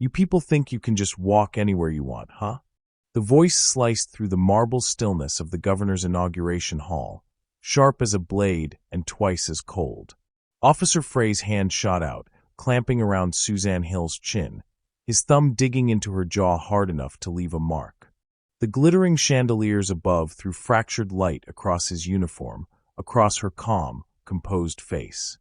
You people think you can just walk anywhere you want, huh? The voice sliced through the marble stillness of the governor's inauguration hall, sharp as a blade and twice as cold. Officer Frey's hand shot out, clamping around Suzanne Hill's chin, his thumb digging into her jaw hard enough to leave a mark. The glittering chandeliers above threw fractured light across his uniform, across her calm, composed face.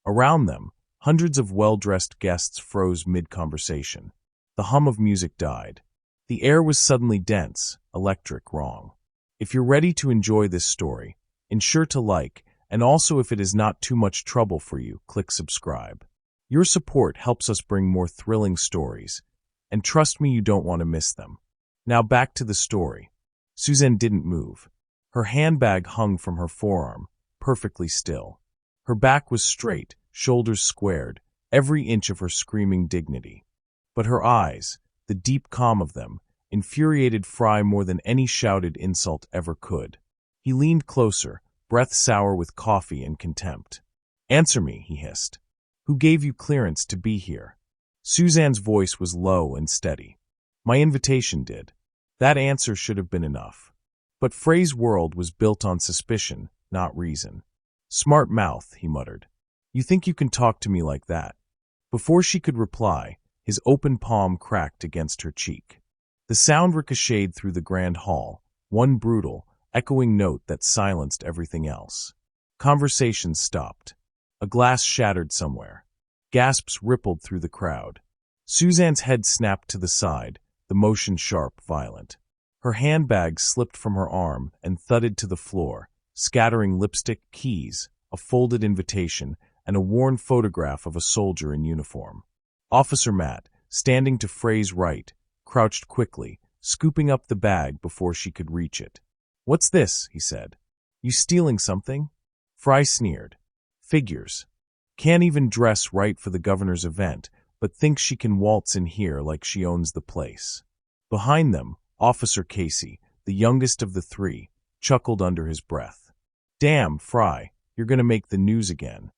Around them, hundreds of well-dressed guests froze mid-conversation. The hum of music died. The air was suddenly dense, electric, wrong. If you're ready to enjoy this story, ensure to like, and also if it is not too much trouble for you, click subscribe. Your support helps us bring more thrilling stories, and trust me, you don't want to miss them. Now back to the story. Suzanne didn't move. Her handbag hung from her forearm, perfectly still. Her back was straight, shoulders squared, every inch of her screaming dignity. But her eyes, the deep calm of them, infuriated Fry more than any shouted insult ever could. He leaned closer, breath sour with coffee and contempt. "Answer me," he hissed. "Who gave you clearance to be here?" Suzanne's voice was low and steady. "My invitation did." That answer should have been enough. But Frey's world was built on suspicion, not reason. "Smart mouth," he muttered. "You think you can talk to me like that?" Before she could reply, his open palm cracked against her cheek. The sound ricocheted through the grand hall, one brutal, echoing note that silenced everything else. Conversations stopped. A glass shattered somewhere. Gasps rippled through the crowd. Suzanne's head snapped to the side, the motion sharp, violent. Her handbag slipped from her arm and thudded to the floor, scattering lipstick, keys, a folded invitation, and a worn photograph of a soldier in uniform. Officer Matt, standing to Frey's right, crouched quickly, scooping up the bag before she could reach it. "What's this?" he said. "You stealing something?" Fry sneered. "Figures. Can't even dress right for the governor's event, but thinks she can waltz in here like she owns the place." Behind them, Officer Casey, the youngest of the three, chuckled under his breath. "Damn, Fry, you're gonna make the news again."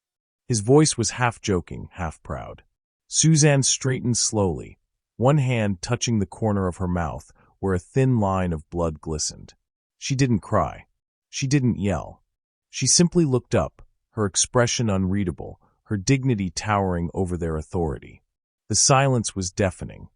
His voice was half joking, half proud. Suzanne straightened slowly, one hand touching the corner of her mouth where a thin line of blood glistened. She didn't cry. She didn't yell. She simply looked up, her expression unreadable, her dignity towering over their authority. The silence was deafening.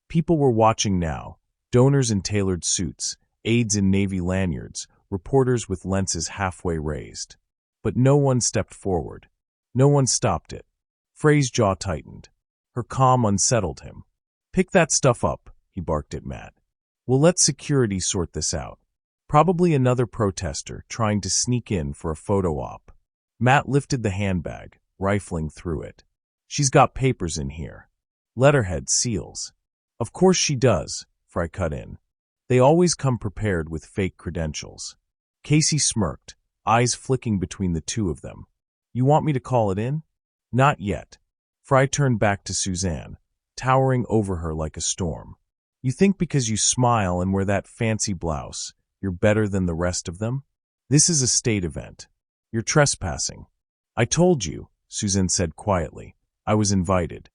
People were watching now, donors in tailored suits, aides in navy lanyards, reporters with lenses halfway raised. But no one stepped forward. No one stopped it. Frey's jaw tightened. Her calm unsettled him. "Pick that stuff up," he barked at Matt. "We'll let security sort this out." Probably another protester trying to sneak in for a photo op. Matt lifted the handbag, rifling through it. "She's got papers in here. Letterhead, seals." "Of course she does," Fry cut in. "They always come prepared with fake credentials." Casey smirked, eyes flicking between the two of them. "You want me to call it in?" "Not yet." Fry turned back to Suzanne, towering over her like a storm. "You think because you smile and wear that fancy blouse, you're better than the rest of them? This is a state event. You're trespassing." "I told you," Suzanne said quietly. "I was invited."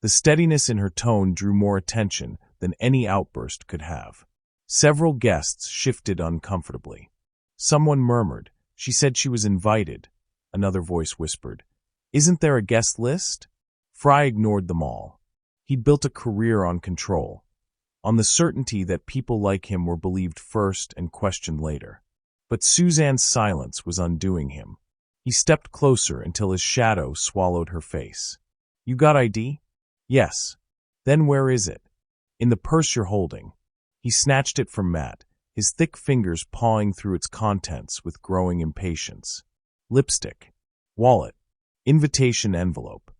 The steadiness in her tone drew more attention than any outburst could have. Several guests shifted uncomfortably. Someone murmured, "She said she was invited." Another voice whispered, "Isn't there a guest list?" Fry ignored them all. He'd built a career on control, on the certainty that people like him were believed first and questioned later. But Suzanne's silence was undoing him. He stepped closer until his shadow swallowed her face. "You got ID?" "Yes." "Then where is it?" "In the purse you're holding." He snatched it from Matt, his thick fingers pawing through its contents with growing impatience. Lipstick. Wallet. Invitation envelope.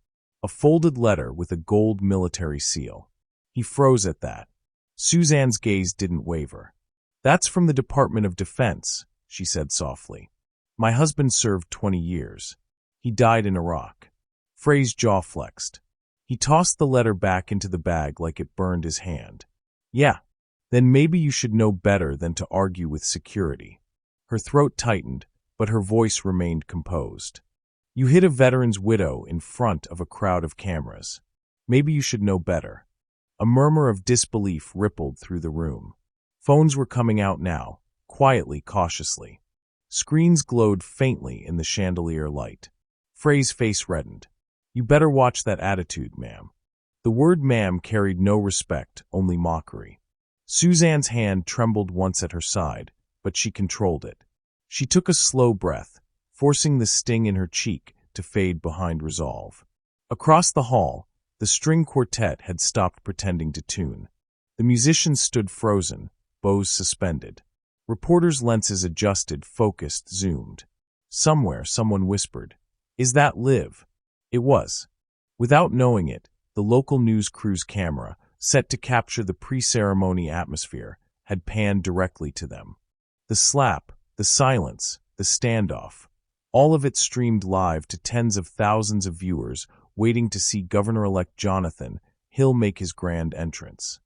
A folded letter with a gold military seal. He froze at that. Suzanne's gaze didn't waver. "That's from the Department of Defense," she said softly. "My husband served 20 years. He died in Iraq." Frey's jaw flexed. He tossed the letter back into the bag like it burned his hand. "Yeah. Then maybe you should know better than to argue with security." Her throat tightened, but her voice remained composed. "You hit a veteran's widow in front of a crowd of cameras. Maybe you should know better." A murmur of disbelief rippled through the room. Phones were coming out now, quietly, cautiously. Screens glowed faintly in the chandelier light. Frey's face reddened. "You better watch that attitude, ma'am." The word ma'am carried no respect, only mockery. Suzanne's hand trembled once at her side, but she controlled it. She took a slow breath, forcing the sting in her cheek to fade behind resolve. Across the hall, the string quartet had stopped pretending to tune. The musicians stood frozen, bows suspended. Reporters' lenses adjusted, focused, zoomed. Somewhere, someone whispered, "Is that Liv?" It was. Without knowing it, the local news crew's camera, set to capture the pre-ceremony atmosphere, had panned directly to them. The slap, the silence, the standoff, all of it streamed live to tens of thousands of viewers waiting to see Governor-elect Jonathan Hill make his grand entrance.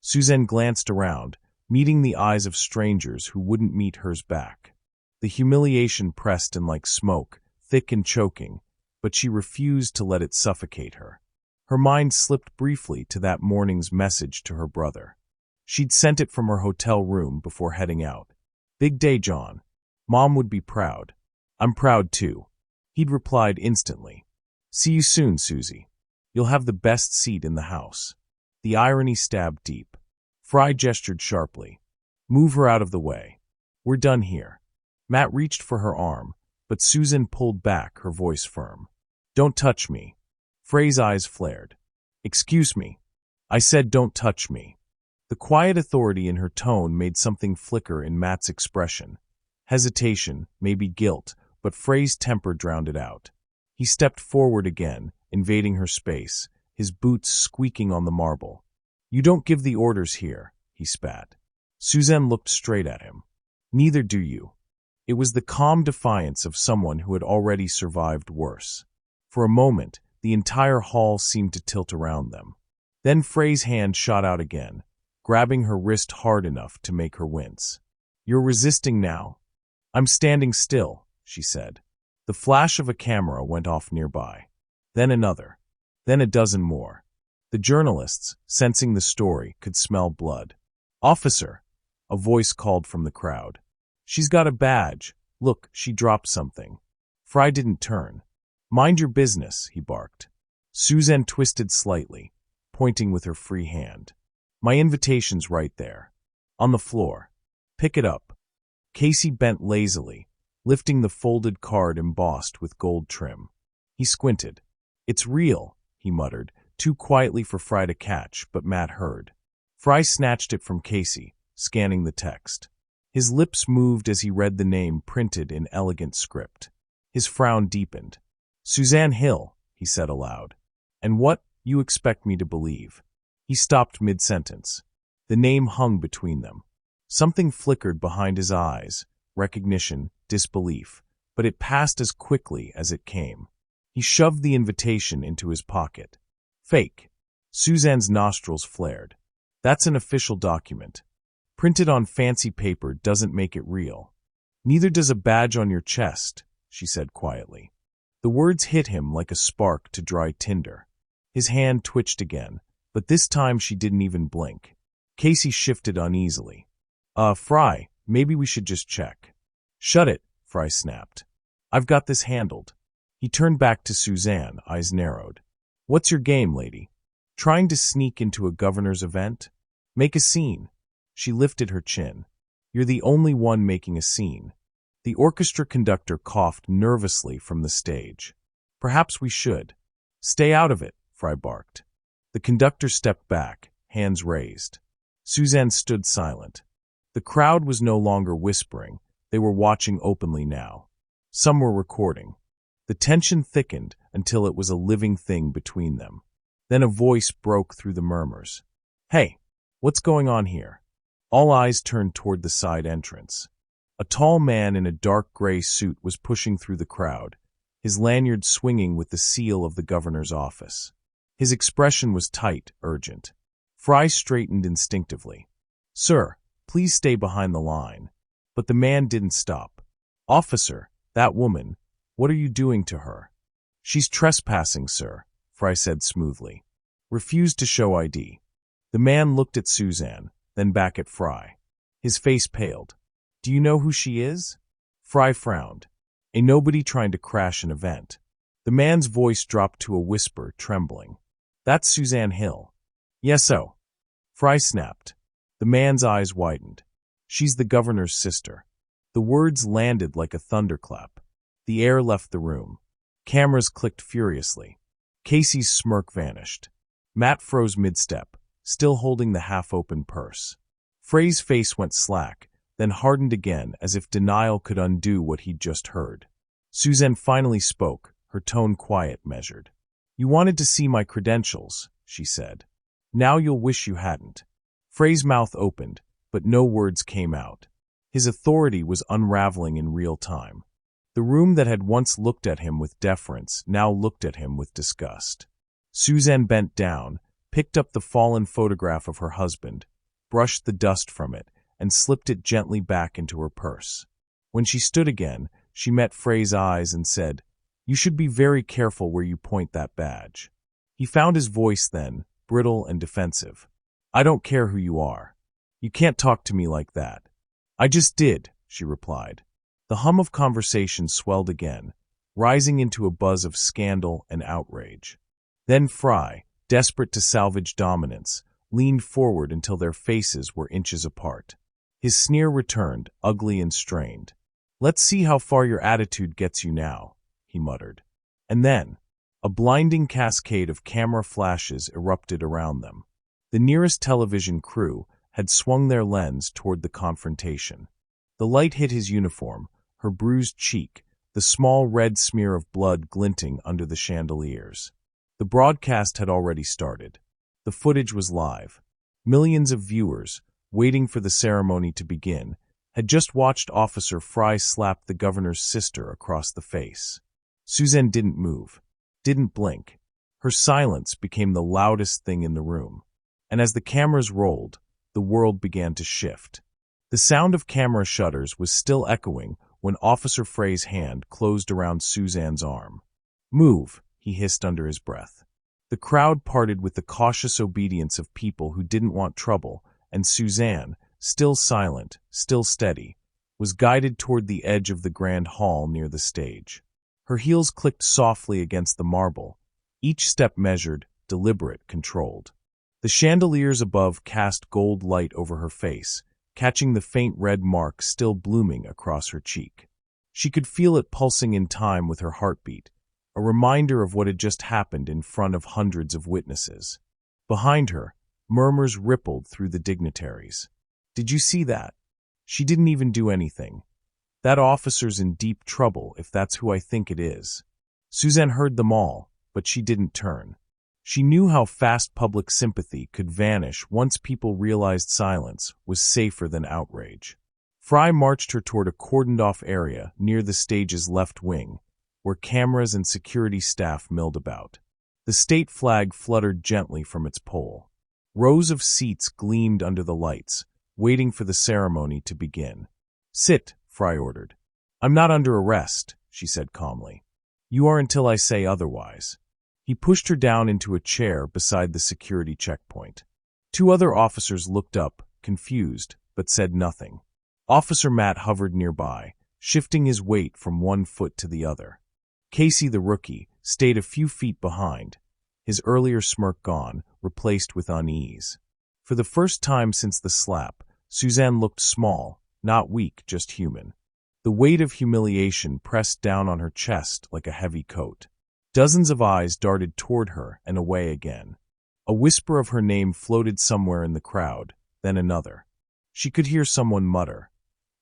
Suzanne glanced around, meeting the eyes of strangers who wouldn't meet hers back. The humiliation pressed in like smoke, thick and choking, but she refused to let it suffocate her. Her mind slipped briefly to that morning's message to her brother. She'd sent it from her hotel room before heading out. "Big day, John. Mom would be proud." "I'm proud too." He'd replied instantly. "See you soon, Susie. You'll have the best seat in the house." The irony stabbed deep. Fry gestured sharply. "Move her out of the way. We're done here." Matt reached for her arm, but Susan pulled back, her voice firm. "Don't touch me." Frey's eyes flared. "Excuse me. I said don't touch me." The quiet authority in her tone made something flicker in Matt's expression. Hesitation, maybe guilt, but Frey's temper drowned it out. He stepped forward again, invading her space, his boots squeaking on the marble. "You don't give the orders here," he spat. Suzanne looked straight at him. "Neither do you." It was the calm defiance of someone who had already survived worse. For a moment, the entire hall seemed to tilt around them. Then Frey's hand shot out again, grabbing her wrist hard enough to make her wince. "You're resisting now." "I'm standing still," she said. The flash of a camera went off nearby. Then another. Then a dozen more. The journalists, sensing the story, could smell blood. "Officer," a voice called from the crowd. "She's got a badge. Look, she dropped something." Fry didn't turn. "Mind your business," he barked. Suzanne twisted slightly, pointing with her free hand. "My invitation's right there. On the floor. Pick it up." Casey bent lazily, lifting the folded card embossed with gold trim. He squinted. "It's real," he muttered, too quietly for Fry to catch, but Matt heard. Fry snatched it from Casey, scanning the text. His lips moved as he read the name printed in elegant script. His frown deepened. "Suzanne Hill," he said aloud. "And what you expect me to believe?" He stopped mid-sentence. The name hung between them. Something flickered behind his eyes, recognition, disbelief, but it passed as quickly as it came. He shoved the invitation into his pocket. "Fake." Suzanne's nostrils flared. "That's an official document. Printed on fancy paper doesn't make it real." "Neither does a badge on your chest," she said quietly. The words hit him like a spark to dry tinder. His hand twitched again, but this time she didn't even blink. Casey shifted uneasily. Fry, maybe we should just check." "Shut it," Fry snapped. "I've got this handled." He turned back to Suzanne, eyes narrowed. "What's your game, lady? Trying to sneak into a governor's event? Make a scene." She lifted her chin. "You're the only one making a scene." The orchestra conductor coughed nervously from the stage. "Perhaps we should." "Stay out of it," Fry barked. The conductor stepped back, hands raised. Suzanne stood silent. The crowd was no longer whispering. They were watching openly now. Some were recording. The tension thickened until it was a living thing between them. Then a voice broke through the murmurs. "Hey, what's going on here?" All eyes turned toward the side entrance. A tall man in a dark gray suit was pushing through the crowd, his lanyard swinging with the seal of the governor's office. His expression was tight, urgent. Fry straightened instinctively. "Sir, please stay behind the line." But the man didn't stop. "Officer, that woman, what are you doing to her?" "She's trespassing, sir," Fry said smoothly. "Refused to show ID." The man looked at Suzanne, then back at Fry. His face paled. "Do you know who she is?" Fry frowned. "A nobody trying to crash an event." The man's voice dropped to a whisper, trembling. "That's Suzanne Hill." "Yes-o," Fry snapped. The man's eyes widened. "She's the governor's sister." The words landed like a thunderclap. The air left the room. Cameras clicked furiously. Casey's smirk vanished. Matt froze mid-step, still holding the half-open purse. Frey's face went slack, then hardened again as if denial could undo what he'd just heard. Suzanne finally spoke, her tone quiet, measured. "You wanted to see my credentials," she said. "Now you'll wish you hadn't." Frey's mouth opened, but no words came out. His authority was unraveling in real time. The room that had once looked at him with deference now looked at him with disgust. Suzanne bent down, picked up the fallen photograph of her husband, brushed the dust from it, and slipped it gently back into her purse. When she stood again, she met Frey's eyes and said, "You should be very careful where you point that badge." He found his voice then, brittle and defensive. "I don't care who you are. You can't talk to me like that." "I just did," she replied. The hum of conversation swelled again, rising into a buzz of scandal and outrage. Then Fry, desperate to salvage dominance, leaned forward until their faces were inches apart. His sneer returned, ugly and strained. "Let's see how far your attitude gets you now," he muttered. And then, a blinding cascade of camera flashes erupted around them. The nearest television crew had swung their lens toward the confrontation. The light hit his uniform, her bruised cheek, the small red smear of blood glinting under the chandeliers. The broadcast had already started. The footage was live. Millions of viewers, waiting for the ceremony to begin, had just watched Officer Fry slap the governor's sister across the face. Suzanne didn't move, didn't blink. Her silence became the loudest thing in the room. And as the cameras rolled, the world began to shift. The sound of camera shutters was still echoing when Officer Frey's hand closed around Suzanne's arm. "Move," he hissed under his breath. The crowd parted with the cautious obedience of people who didn't want trouble, and Suzanne, still silent, still steady, was guided toward the edge of the grand hall near the stage. Her heels clicked softly against the marble, each step measured, deliberate, controlled. The chandeliers above cast gold light over her face, catching the faint red mark still blooming across her cheek. She could feel it pulsing in time with her heartbeat, a reminder of what had just happened in front of hundreds of witnesses. Behind her, murmurs rippled through the dignitaries. "Did you see that? She didn't even do anything. That officer's in deep trouble if that's who I think it is." Suzanne heard them all, but she didn't turn. She knew how fast public sympathy could vanish once people realized silence was safer than outrage. Fry marched her toward a cordoned-off area near the stage's left wing, where cameras and security staff milled about. The state flag fluttered gently from its pole. Rows of seats gleamed under the lights, waiting for the ceremony to begin. "Sit," Fry ordered. "I'm not under arrest," she said calmly. "You are until I say otherwise." He pushed her down into a chair beside the security checkpoint. Two other officers looked up, confused, but said nothing. Officer Matt hovered nearby, shifting his weight from one foot to the other. Casey, the rookie, stayed a few feet behind, his earlier smirk gone, replaced with unease. For the first time since the slap, Suzanne looked small, not weak, just human. The weight of humiliation pressed down on her chest like a heavy coat. Dozens of eyes darted toward her and away again. A whisper of her name floated somewhere in the crowd, then another. She could hear someone mutter,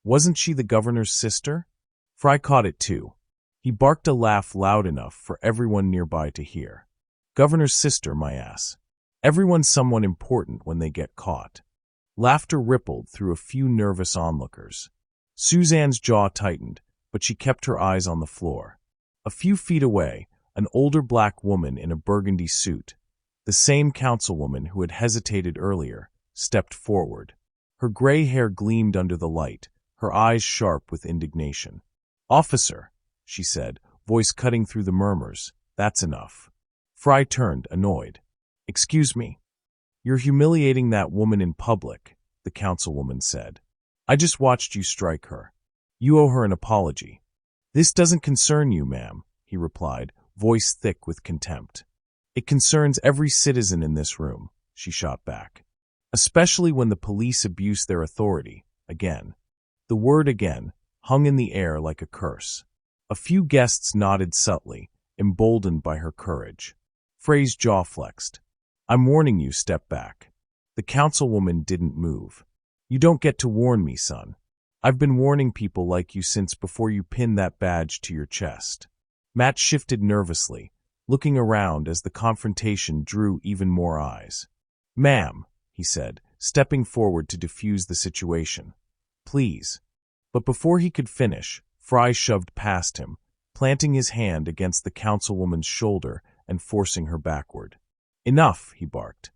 "Wasn't she the governor's sister?" Fry caught it too. He barked a laugh loud enough for everyone nearby to hear. "Governor's sister, my ass. Everyone's someone important when they get caught." Laughter rippled through a few nervous onlookers. Suzanne's jaw tightened, but she kept her eyes on the floor. A few feet away, an older black woman in a burgundy suit, the same councilwoman who had hesitated earlier, stepped forward. Her gray hair gleamed under the light, her eyes sharp with indignation. "Officer," she said, voice cutting through the murmurs, "that's enough." Fry turned, annoyed. "Excuse me." You're humiliating that woman in public, the councilwoman said. I just watched you strike her. You owe her an apology. This doesn't concern you, ma'am, he replied, voice thick with contempt. It concerns every citizen in this room, she shot back. Especially when the police abuse their authority, again. The word again hung in the air like a curse. A few guests nodded subtly, emboldened by her courage. Frey's jaw flexed. I'm warning you, step back. The councilwoman didn't move. You don't get to warn me, son. I've been warning people like you since before you pinned that badge to your chest. Matt shifted nervously, looking around as the confrontation drew even more eyes. Ma'am, he said, stepping forward to defuse the situation. Please. But before he could finish, Fry shoved past him, planting his hand against the councilwoman's shoulder and forcing her backward. Enough, he barked.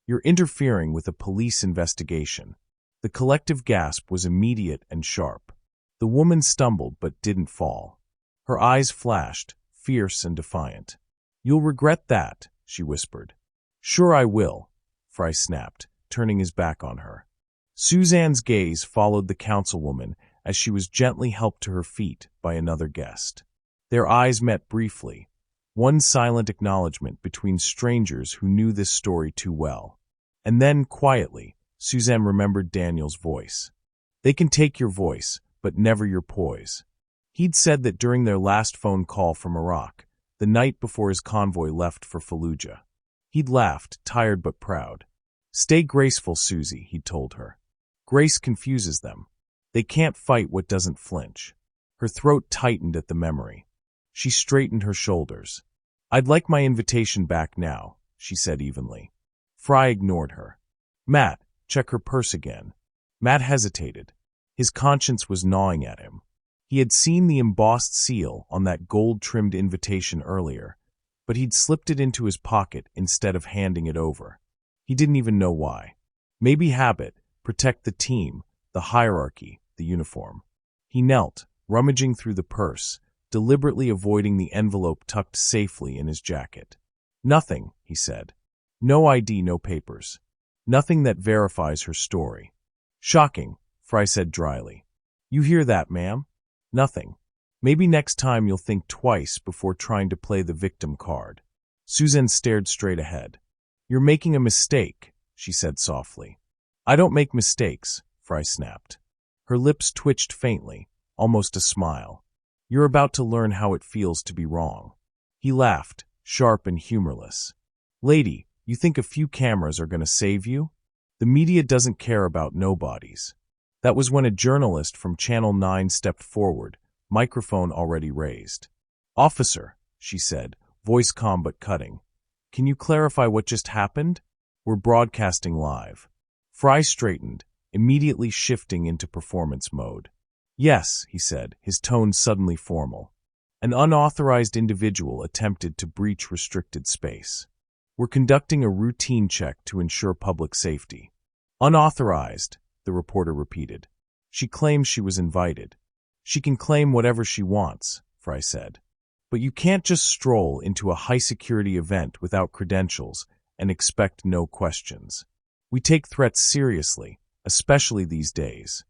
You're interfering with a police investigation. The collective gasp was immediate and sharp. The woman stumbled but didn't fall. Her eyes flashed, fierce and defiant. You'll regret that, she whispered. Sure I will, Fry snapped, turning his back on her. Suzanne's gaze followed the councilwoman as she was gently helped to her feet by another guest. Their eyes met briefly, one silent acknowledgement between strangers who knew this story too well. And then, quietly, Suzanne remembered Daniel's voice. They can take your voice, but never your poise. He'd said that during their last phone call from Iraq, the night before his convoy left for Fallujah. He'd laughed, tired but proud. Stay graceful, Susie, he'd told her. Grace confuses them. They can't fight what doesn't flinch. Her throat tightened at the memory. She straightened her shoulders. I'd like my invitation back now, she said evenly. Fry ignored her. Matt, check her purse again. Matt hesitated. His conscience was gnawing at him. He had seen the embossed seal on that gold-trimmed invitation earlier, but he'd slipped it into his pocket instead of handing it over. He didn't even know why. Maybe habit, protect the team, the hierarchy, the uniform. He knelt, rummaging through the purse, deliberately avoiding the envelope tucked safely in his jacket. Nothing, he said. No ID, no papers. Nothing that verifies her story. Shocking, Fry said dryly. You hear that, ma'am? Nothing. Maybe next time you'll think twice before trying to play the victim card. Susan stared straight ahead. You're making a mistake, she said softly. I don't make mistakes, Fry snapped. Her lips twitched faintly, almost a smile. You're about to learn how it feels to be wrong. He laughed, sharp and humorless. Lady, you think a few cameras are going to save you? The media doesn't care about nobodies. That was when a journalist from Channel 9 stepped forward, microphone already raised. Officer, she said, voice calm but cutting. Can you clarify what just happened? We're broadcasting live. Fry straightened, immediately shifting into performance mode. Yes, he said, his tone suddenly formal. An unauthorized individual attempted to breach restricted space. We're conducting a routine check to ensure public safety. Unauthorized, the reporter repeated. She claims she was invited. She can claim whatever she wants, Fry said. But you can't just stroll into a high-security event without credentials and expect no questions. We take threats seriously, especially these days.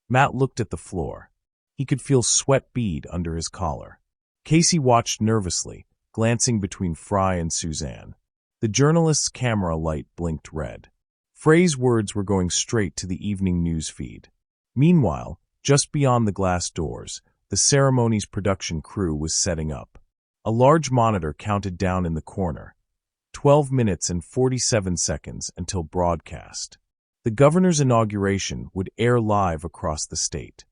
Matt looked at the floor. He could feel sweat bead under his collar. Casey watched nervously, glancing between Fry and Suzanne. The journalist's camera light blinked red. Frey's words were going straight to the evening news feed. Meanwhile, just beyond the glass doors, the ceremony's production crew was setting up. A large monitor counted down in the corner. 12 minutes and 47 seconds until broadcast. The governor's inauguration would air live across the state.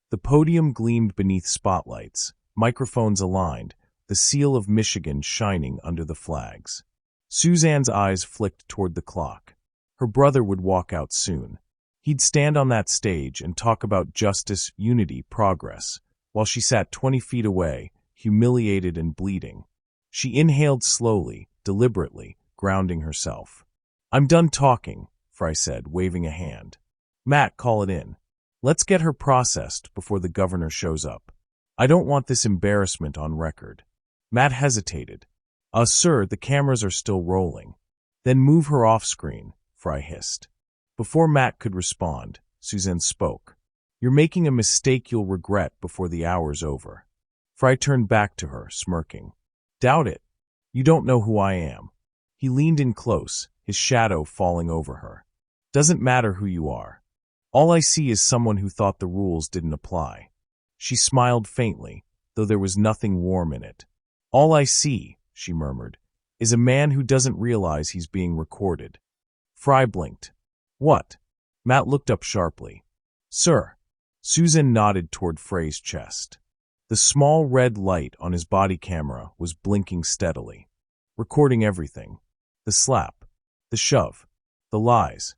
The podium gleamed beneath spotlights, microphones aligned, the seal of Michigan shining under the flags. Suzanne's eyes flicked toward the clock. Her brother would walk out soon. He'd stand on that stage and talk about justice, unity, progress, while she sat 20 feet away, humiliated and bleeding. She inhaled slowly, deliberately, grounding herself. I'm done talking, Fry said, waving a hand. Matt, call it in. Let's get her processed before the governor shows up. I don't want this embarrassment on record. Matt hesitated. Sir, the cameras are still rolling. Then move her off screen, Fry hissed. Before Matt could respond, Suzanne spoke. You're making a mistake you'll regret before the hour's over. Fry turned back to her, smirking. Doubt it. You don't know who I am. He leaned in close, his shadow falling over her. Doesn't matter who you are. All I see is someone who thought the rules didn't apply. She smiled faintly, though there was nothing warm in it. All I see, she murmured, is a man who doesn't realize he's being recorded. Fry blinked. What? Matt looked up sharply. Sir. Susan nodded toward Frey's chest. The small red light on his body camera was blinking steadily, recording everything. The slap, the shove, the lies,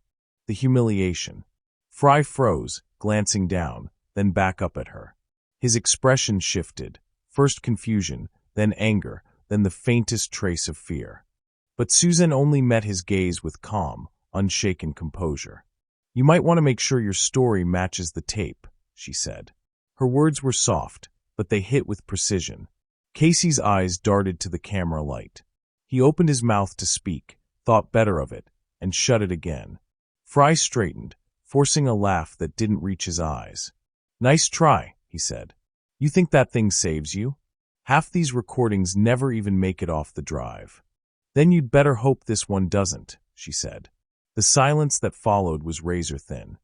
the humiliation. Fry froze, glancing down, then back up at her. His expression shifted, first confusion, then anger, then the faintest trace of fear. But Susan only met his gaze with calm, unshaken composure. You might want to make sure your story matches the tape, she said. Her words were soft, but they hit with precision. Casey's eyes darted to the camera light. He opened his mouth to speak, thought better of it, and shut it again. Fry straightened, forcing a laugh that didn't reach his eyes. Nice try, he said. You think that thing saves you? Half these recordings never even make it off the drive. Then you'd better hope this one doesn't, she said. The silence that followed was razor-thin.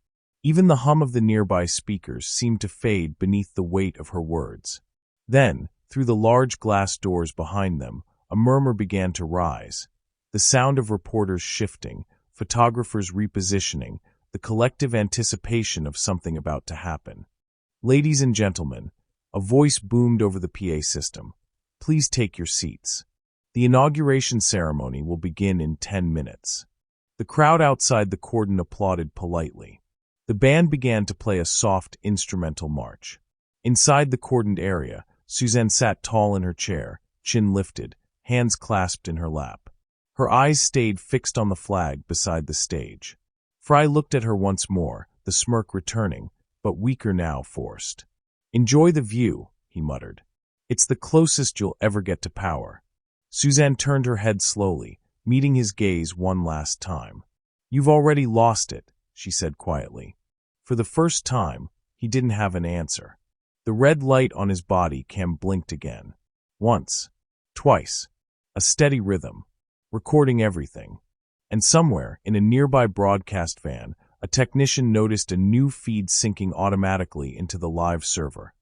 Even the hum of the nearby speakers seemed to fade beneath the weight of her words. Then, through the large glass doors behind them, a murmur began to rise. The sound of reporters shifting, photographers repositioning, the collective anticipation of something about to happen. Ladies and gentlemen, a voice boomed over the PA system. Please take your seats. The inauguration ceremony will begin in 10 minutes. The crowd outside the cordon applauded politely. The band began to play a soft instrumental march. Inside the cordoned area, Suzanne sat tall in her chair, chin lifted, hands clasped in her lap. Her eyes stayed fixed on the flag beside the stage. Fry looked at her once more, the smirk returning, but weaker now, forced. Enjoy the view, he muttered. It's the closest you'll ever get to power. Suzanne turned her head slowly, meeting his gaze one last time. You've already lost it, she said quietly. For the first time, he didn't have an answer. The red light on his body cam blinked again. Once. Twice. A steady rhythm. Recording everything. And somewhere, in a nearby broadcast van, a technician noticed a new feed syncing automatically into the live server.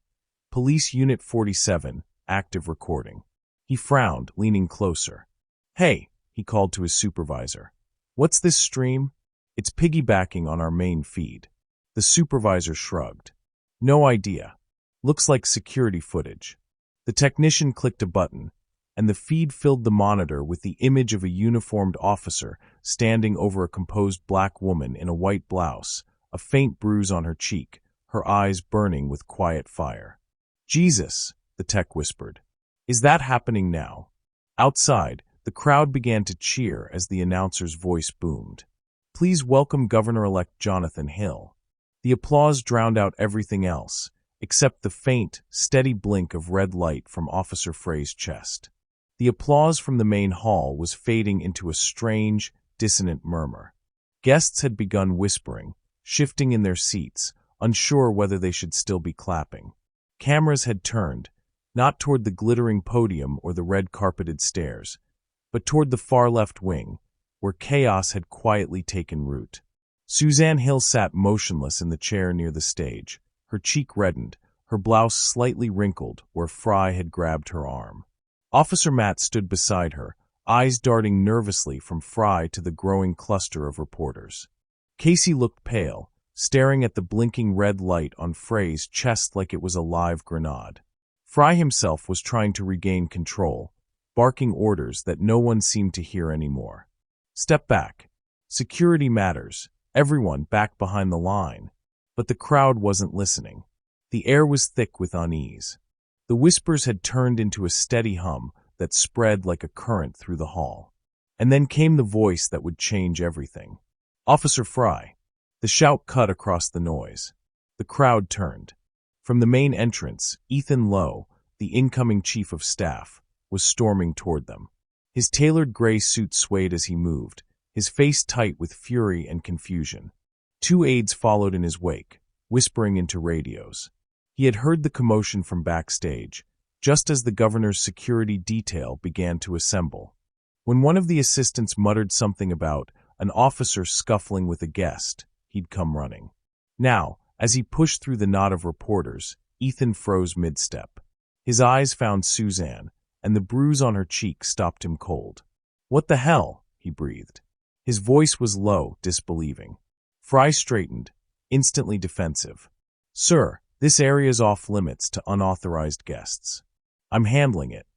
Police Unit 47, active recording. He frowned, leaning closer. Hey, he called to his supervisor. What's this stream? It's piggybacking on our main feed. The supervisor shrugged. No idea. Looks like security footage. The technician clicked a button, and the feed filled the monitor with the image of a uniformed officer standing over a composed black woman in a white blouse, a faint bruise on her cheek, her eyes burning with quiet fire. Jesus, the tech whispered. Is that happening now? Outside, the crowd began to cheer as the announcer's voice boomed. Please welcome Governor-elect Jonathan Hill. The applause drowned out everything else, except the faint, steady blink of red light from Officer Frey's chest. The applause from the main hall was fading into a strange, dissonant murmur. Guests had begun whispering, shifting in their seats, unsure whether they should still be clapping. Cameras had turned, not toward the glittering podium or the red-carpeted stairs, but toward the far left wing, where chaos had quietly taken root. Suzanne Hill sat motionless in the chair near the stage, her cheek reddened, her blouse slightly wrinkled where Fry had grabbed her arm. Officer Matt stood beside her, eyes darting nervously from Fry to the growing cluster of reporters. Casey looked pale, staring at the blinking red light on Frey's chest like it was a live grenade. Fry himself was trying to regain control, barking orders that no one seemed to hear anymore. Step back. Security matters. Everyone back behind the line. But the crowd wasn't listening. The air was thick with unease. The whispers had turned into a steady hum that spread like a current through the hall. And then came the voice that would change everything. Officer Fry. The shout cut across the noise. The crowd turned. From the main entrance, Ethan Lowe, the incoming chief of staff, was storming toward them. His tailored gray suit swayed as he moved, his face tight with fury and confusion. 2 aides followed in his wake, whispering into radios. He had heard the commotion from backstage, just as the governor's security detail began to assemble. When one of the assistants muttered something about an officer scuffling with a guest, he'd come running. Now, as he pushed through the knot of reporters, Ethan froze mid-step. His eyes found Suzanne, and the bruise on her cheek stopped him cold. "What the hell?" he breathed. His voice was low, disbelieving. Fry straightened, instantly defensive. "Sir, this area's off-limits to unauthorized guests. I'm handling it."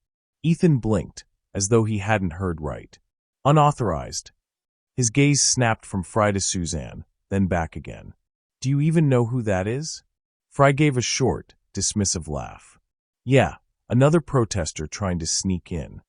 Ethan blinked, as though he hadn't heard right. "Unauthorized." His gaze snapped from Fry to Suzanne, then back again. "Do you even know who that is?" Fry gave a short, dismissive laugh. "Yeah, another protester trying to sneak in."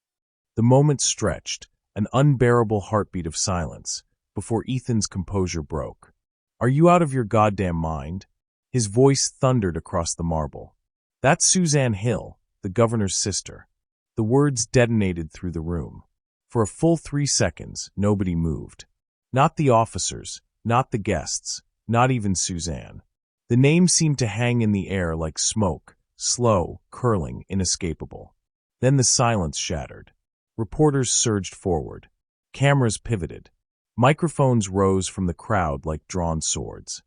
The moment stretched, an unbearable heartbeat of silence, before Ethan's composure broke. "Are you out of your goddamn mind?" His voice thundered across the marble. "That's Suzanne Hill, the governor's sister." The words detonated through the room. For a full 3 seconds, nobody moved. Not the officers, not the guests, not even Suzanne. The name seemed to hang in the air like smoke, slow, curling, inescapable. Then the silence shattered. Reporters surged forward. Cameras pivoted. Microphones rose from the crowd like drawn swords.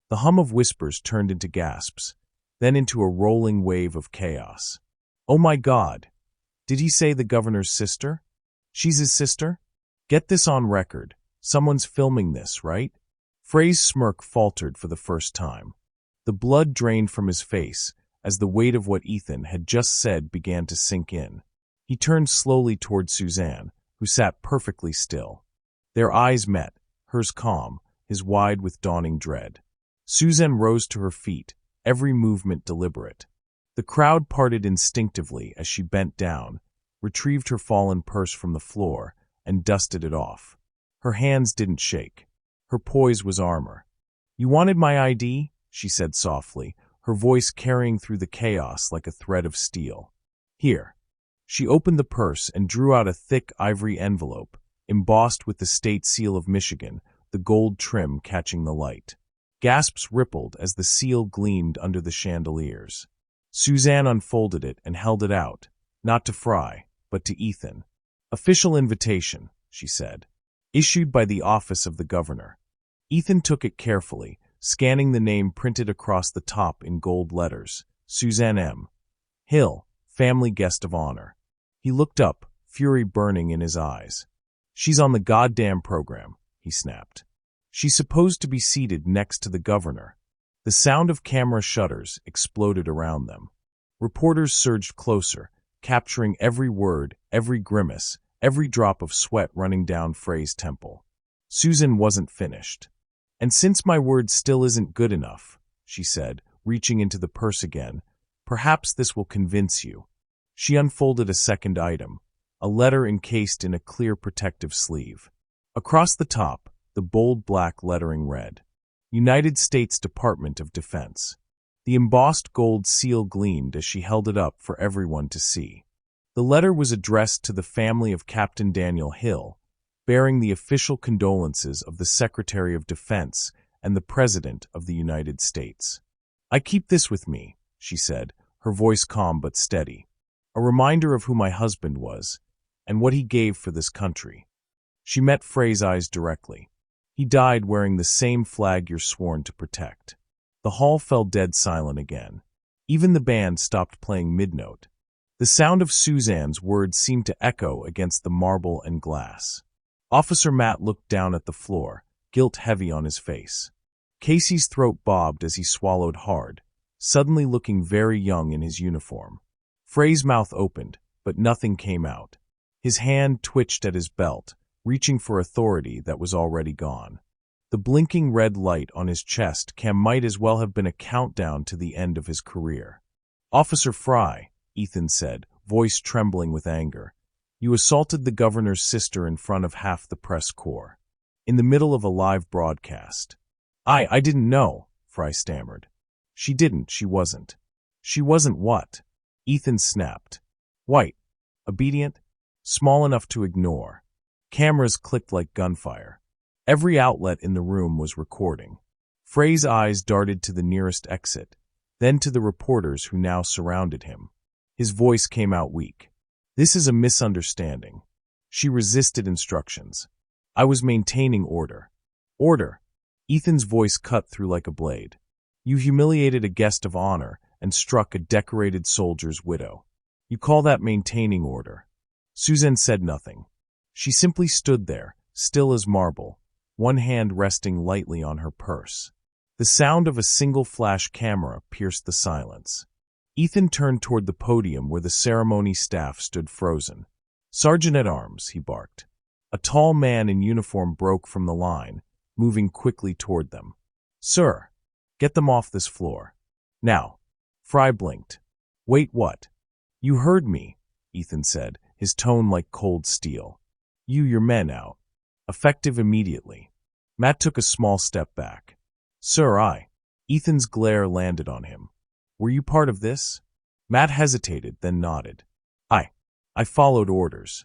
The hum of whispers turned into gasps, then into a rolling wave of chaos. "Oh my God! Did he say the governor's sister? She's his sister? Get this on record. Someone's filming this, right?" Frey's smirk faltered for the first time. The blood drained from his face as the weight of what Ethan had just said began to sink in. He turned slowly toward Suzanne, who sat perfectly still. Their eyes met, hers calm, his wide with dawning dread. Suzanne rose to her feet, every movement deliberate. The crowd parted instinctively as she bent down, retrieved her fallen purse from the floor, and dusted it off. Her hands didn't shake. Her poise was armor. "You wanted my ID?" she said softly, her voice carrying through the chaos like a thread of steel. "Here." She opened the purse and drew out a thick ivory envelope, embossed with the state seal of Michigan, the gold trim catching the light. Gasps rippled as the seal gleamed under the chandeliers. Suzanne unfolded it and held it out, not to Fry, but to Ethan. "Official invitation," she said, "issued by the office of the governor." Ethan took it carefully, scanning the name printed across the top in gold letters, Suzanne M. Hill, family guest of honor. He looked up, fury burning in his eyes. "She's on the goddamn program," he snapped. "She's supposed to be seated next to the governor." The sound of camera shutters exploded around them. Reporters surged closer, capturing every word, every grimace, every drop of sweat running down Frey's temple. Susan wasn't finished. "And since my word still isn't good enough," she said, reaching into the purse again, "perhaps this will convince you." She unfolded a second item, a letter encased in a clear protective sleeve. Across the top, the bold black lettering read, United States Department of Defense. The embossed gold seal gleamed as she held it up for everyone to see. The letter was addressed to the family of Captain Daniel Hill, bearing the official condolences of the Secretary of Defense and the President of the United States. "I keep this with me," she said, her voice calm but steady. "A reminder of who my husband was, and what he gave for this country." She met Frey's eyes directly. "He died wearing the same flag you're sworn to protect." The hall fell dead silent again. Even the band stopped playing mid-note. The sound of Suzanne's words seemed to echo against the marble and glass. Officer Matt looked down at the floor, guilt heavy on his face. Casey's throat bobbed as he swallowed hard, suddenly looking very young in his uniform. Frey's mouth opened, but nothing came out. His hand twitched at his belt, reaching for authority that was already gone. The blinking red light on his chest cam might as well have been a countdown to the end of his career. "Officer Fry," Ethan said, voice trembling with anger, "you assaulted the governor's sister in front of half the press corps. In the middle of a live broadcast." I didn't know," Fry stammered. She wasn't." "She wasn't what?" Ethan snapped. "White. Obedient. Small enough to ignore." Cameras clicked like gunfire. Every outlet in the room was recording. Frey's eyes darted to the nearest exit, then to the reporters who now surrounded him. His voice came out weak. "This is a misunderstanding." She resisted instructions. "I was maintaining order." "Order?" Ethan's voice cut through like a blade. "You humiliated a guest of honor and struck a decorated soldier's widow. You call that maintaining order?" Suzanne said nothing. She simply stood there, still as marble, one hand resting lightly on her purse. The sound of a single flash camera pierced the silence. Ethan turned toward the podium where the ceremony staff stood frozen. "Sergeant-at-Arms," he barked. A tall man in uniform broke from the line, moving quickly toward them. "Sir, get them off this floor. Now." Frey blinked. "Wait, what?" "You heard me," Ethan said, his tone like cold steel. Your men out. Effective immediately." Matt took a small step back. "Sir, Ethan's glare landed on him. "Were you part of this?" Matt hesitated, then nodded. I followed orders."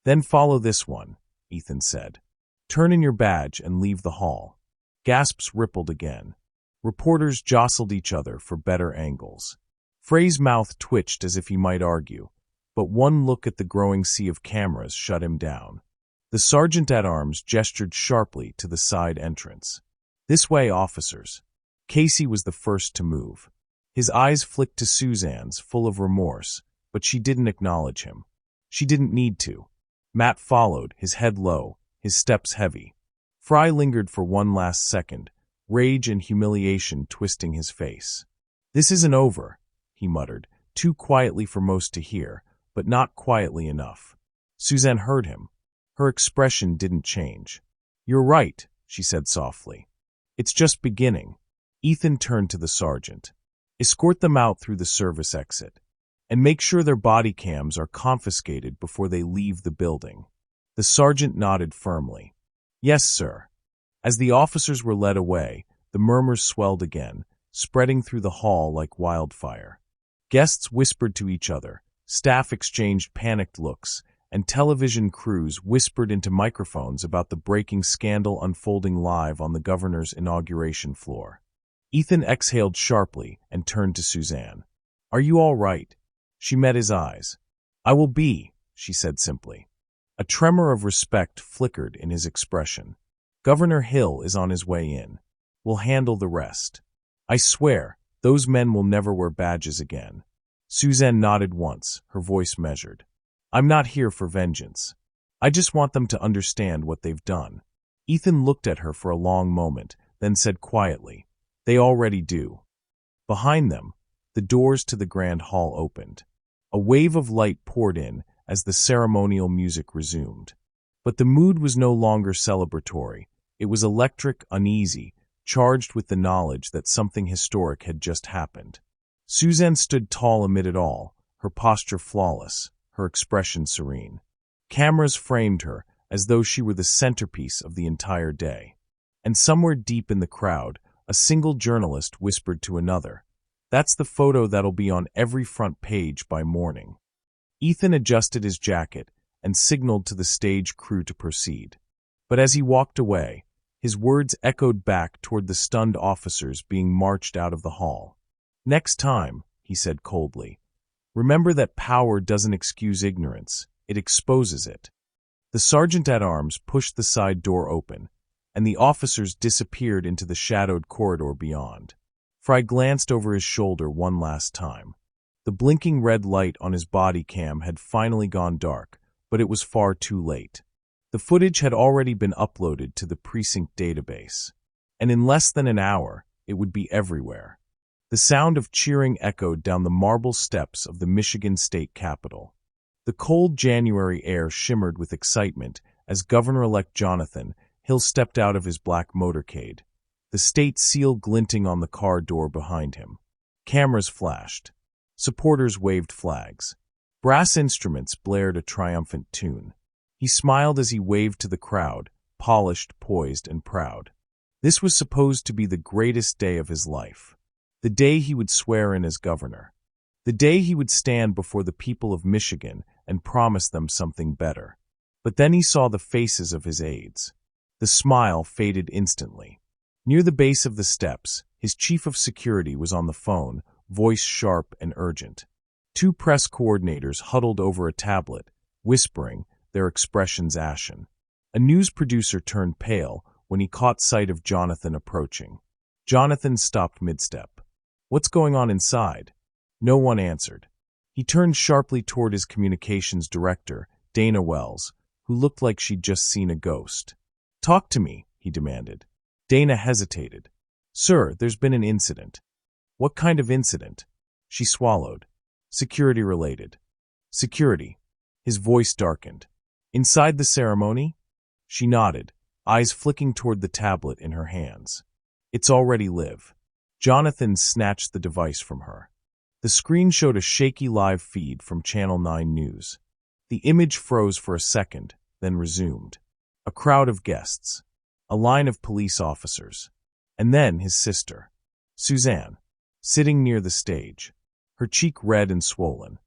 "Then follow this one," Ethan said. "Turn in your badge and leave the hall." Gasps rippled again. Reporters jostled each other for better angles. Frey's mouth twitched as if he might argue, but one look at the growing sea of cameras shut him down. The sergeant-at-arms gestured sharply to the side entrance. "This way, officers." Casey was the first to move. His eyes flicked to Suzanne's, full of remorse, but she didn't acknowledge him. She didn't need to. Matt followed, his head low, his steps heavy. Frey lingered for one last second, rage and humiliation twisting his face. "This isn't over," he muttered, too quietly for most to hear, but not quietly enough. Suzanne heard him. Her expression didn't change. "You're right," she said softly. "It's just beginning." Ethan turned to the sergeant. "Escort them out through the service exit, and make sure their body cams are confiscated before they leave the building." The sergeant nodded firmly. "Yes, sir." As the officers were led away, the murmurs swelled again, spreading through the hall like wildfire. Guests whispered to each other, staff exchanged panicked looks, and television crews whispered into microphones about the breaking scandal unfolding live on the governor's inauguration floor. Ethan exhaled sharply and turned to Suzanne. "Are you all right?" She met his eyes. "I will be," she said simply. A tremor of respect flickered in his expression. "Governor Hill is on his way in. We'll handle the rest. I swear, those men will never wear badges again." Suzanne nodded once, her voice measured. "I'm not here for vengeance. I just want them to understand what they've done." Ethan looked at her for a long moment, then said quietly, "They already do." Behind them, the doors to the grand hall opened. A wave of light poured in as the ceremonial music resumed. But the mood was no longer celebratory. It was electric, uneasy, charged with the knowledge that something historic had just happened. Suzanne stood tall amid it all, her posture flawless, her expression serene. Cameras framed her as though she were the centerpiece of the entire day. And somewhere deep in the crowd, a single journalist whispered to another, "That's the photo that'll be on every front page by morning." Ethan adjusted his jacket and signaled to the stage crew to proceed. But as he walked away, his words echoed back toward the stunned officers being marched out of the hall. "Next time," he said coldly, "remember that power doesn't excuse ignorance, it exposes it." The sergeant-at-arms pushed the side door open, and the officers disappeared into the shadowed corridor beyond. Frey glanced over his shoulder one last time. The blinking red light on his body cam had finally gone dark, but it was far too late. The footage had already been uploaded to the precinct database, and in less than an hour, it would be everywhere. The sound of cheering echoed down the marble steps of the Michigan State Capitol. The cold January air shimmered with excitement as Governor-elect Jonathan Hill stepped out of his black motorcade, the state seal glinting on the car door behind him. Cameras flashed. Supporters waved flags. Brass instruments blared a triumphant tune. He smiled as he waved to the crowd, polished, poised, and proud. This was supposed to be the greatest day of his life. The day he would swear in as governor. The day he would stand before the people of Michigan and promise them something better. But then he saw the faces of his aides. The smile faded instantly. Near the base of the steps, his chief of security was on the phone, voice sharp and urgent. Two press coordinators huddled over a tablet, whispering, their expressions ashen. A news producer turned pale when he caught sight of Jonathan approaching. Jonathan stopped mid-step. "What's going on inside?" No one answered. He turned sharply toward his communications director, Dana Wells, who looked like she'd just seen a ghost. "Talk to me," he demanded. Dana hesitated. "Sir, there's been an incident." "What kind of incident?" She swallowed. "Security-related." "Security." His voice darkened. "Inside the ceremony?" She nodded, eyes flicking toward the tablet in her hands. "It's already live." Jonathan snatched the device from her. The screen showed a shaky live feed from Channel 9 News. The image froze for a second, then resumed. A crowd of guests. A line of police officers. And then his sister, Suzanne, sitting near the stage, her cheek red and swollen.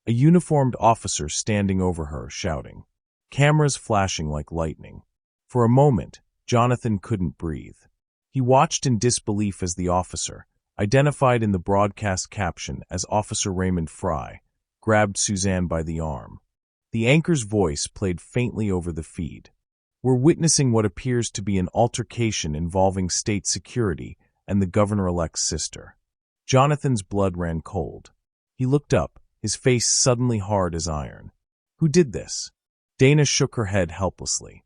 A uniformed officer standing over her, shouting. Cameras flashing like lightning. For a moment, Jonathan couldn't breathe. He watched in disbelief as the officer, identified in the broadcast caption as Officer Raymond Fry, grabbed Suzanne by the arm. The anchor's voice played faintly over the feed. "We're witnessing what appears to be an altercation involving state security and the governor-elect's sister." Jonathan's blood ran cold. He looked up, his face suddenly hard as iron. "Who did this?" Dana shook her head helplessly.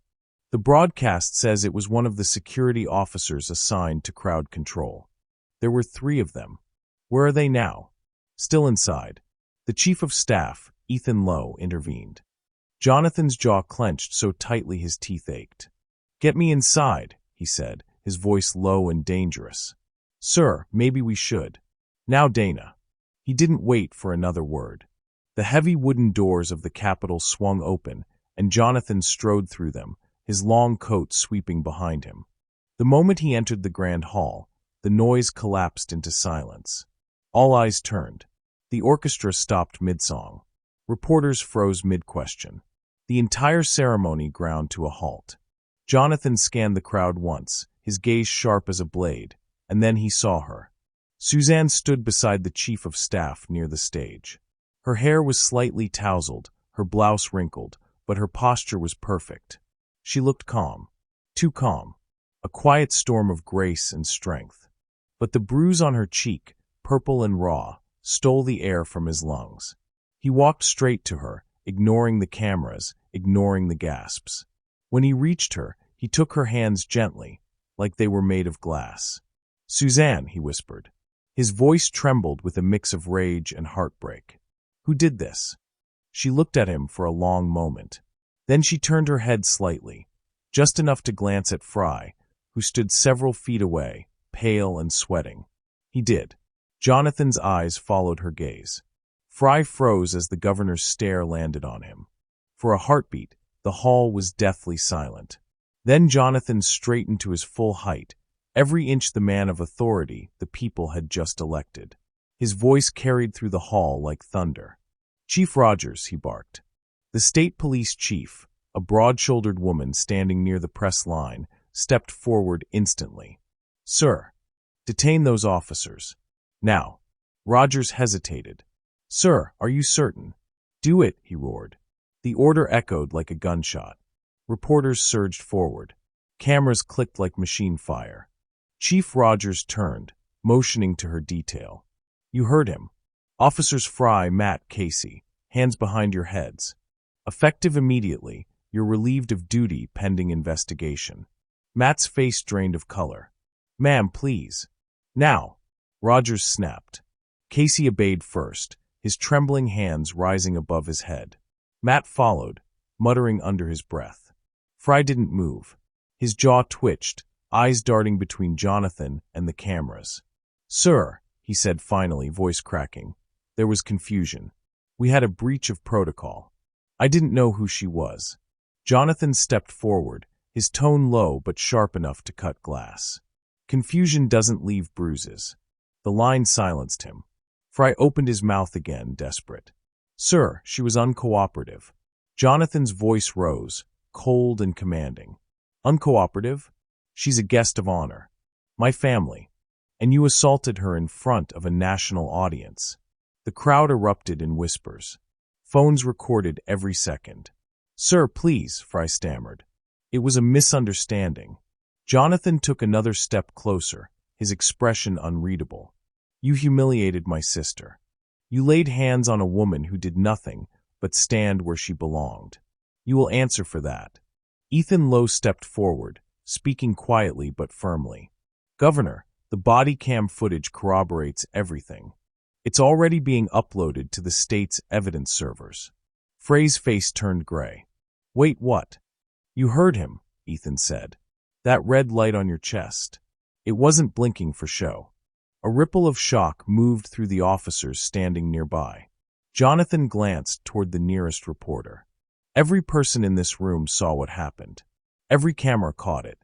"The broadcast says it was one of the security officers assigned to crowd control. There were 3 of them. Where are they now?" "Still inside." The chief of staff, Ethan Lowe, intervened. Jonathan's jaw clenched so tightly his teeth ached. "Get me inside," he said, his voice low and dangerous. "Sir, maybe we should." "Now, Dana." He didn't wait for another word. The heavy wooden doors of the Capitol swung open, and Jonathan strode through them, his long coat sweeping behind him. The moment he entered the grand hall, the noise collapsed into silence. All eyes turned. The orchestra stopped mid-song. Reporters froze mid-question. The entire ceremony ground to a halt. Jonathan scanned the crowd once, his gaze sharp as a blade, and then he saw her. Suzanne stood beside the chief of staff near the stage. Her hair was slightly tousled, her blouse wrinkled, but her posture was perfect. She looked calm. Too calm. A quiet storm of grace and strength. But the bruise on her cheek, purple and raw, stole the air from his lungs. He walked straight to her, ignoring the cameras, ignoring the gasps. When he reached her, he took her hands gently, like they were made of glass. "Suzanne," he whispered. His voice trembled with a mix of rage and heartbreak. "Who did this?" She looked at him for a long moment. Then she turned her head slightly, just enough to glance at Fry, who stood several feet away, pale and sweating. He did. Jonathan's eyes followed her gaze. Fry froze as the governor's stare landed on him. For a heartbeat, the hall was deathly silent. Then Jonathan straightened to his full height, every inch the man of authority the people had just elected. His voice carried through the hall like thunder. "Chief Rogers," he barked. The state police chief, a broad-shouldered woman standing near the press line, stepped forward instantly. "Sir, detain those officers. Now." Rogers hesitated. "Sir, are you certain?" "Do it," he roared. The order echoed like a gunshot. Reporters surged forward. Cameras clicked like machine fire. Chief Rogers turned, motioning to her detail. "You heard him. Officers Fry, Matt, Casey, hands behind your heads. Effective immediately, you're relieved of duty pending investigation." Matt's face drained of color. "Ma'am, please." "Now." Rogers snapped. Casey obeyed first, his trembling hands rising above his head. Matt followed, muttering under his breath. Fry didn't move. His jaw twitched, eyes darting between Jonathan and the cameras. "Sir," he said finally, voice cracking. There was confusion. "We had a breach of protocol. I didn't know who she was." Jonathan stepped forward, his tone low but sharp enough to cut glass. "Confusion doesn't leave bruises." The line silenced him. Fry opened his mouth again, desperate. "Sir, she was uncooperative." Jonathan's voice rose, cold and commanding. Uncooperative? She's a guest of honor. My family. And you assaulted her in front of a national audience. The crowd erupted in whispers. Phones recorded every second. Sir, please, Fry stammered. It was a misunderstanding. Jonathan took another step closer, his expression unreadable. You humiliated my sister. You laid hands on a woman who did nothing but stand where she belonged. You will answer for that. Ethan Lowe stepped forward, speaking quietly but firmly. Governor, the body cam footage corroborates everything. It's already being uploaded to the state's evidence servers. Frey's face turned gray. Wait, what? You heard him, Ethan said. That red light on your chest. It wasn't blinking for show. A ripple of shock moved through the officers standing nearby. Jonathan glanced toward the nearest reporter. Every person in this room saw what happened. Every camera caught it.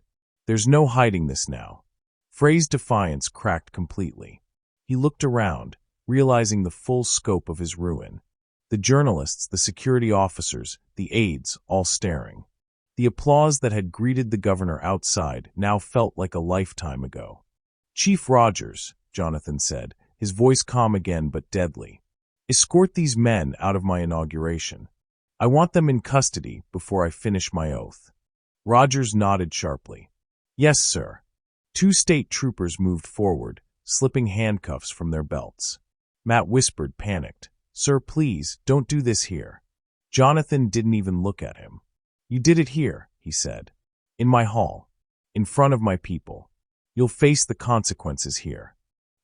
There's no hiding this now. Frey's defiance cracked completely. He looked around, realizing the full scope of his ruin. The journalists, the security officers, the aides, all staring. The applause that had greeted the governor outside now felt like a lifetime ago. Chief Rogers, Jonathan said, his voice calm again but deadly. Escort these men out of my inauguration. I want them in custody before I finish my oath. Rogers nodded sharply. Yes, sir. 2 state troopers moved forward, slipping handcuffs from their belts. Matt whispered, panicked. Sir, please, don't do this here. Jonathan didn't even look at him. You did it here, he said. In my hall. In front of my people. You'll face the consequences here.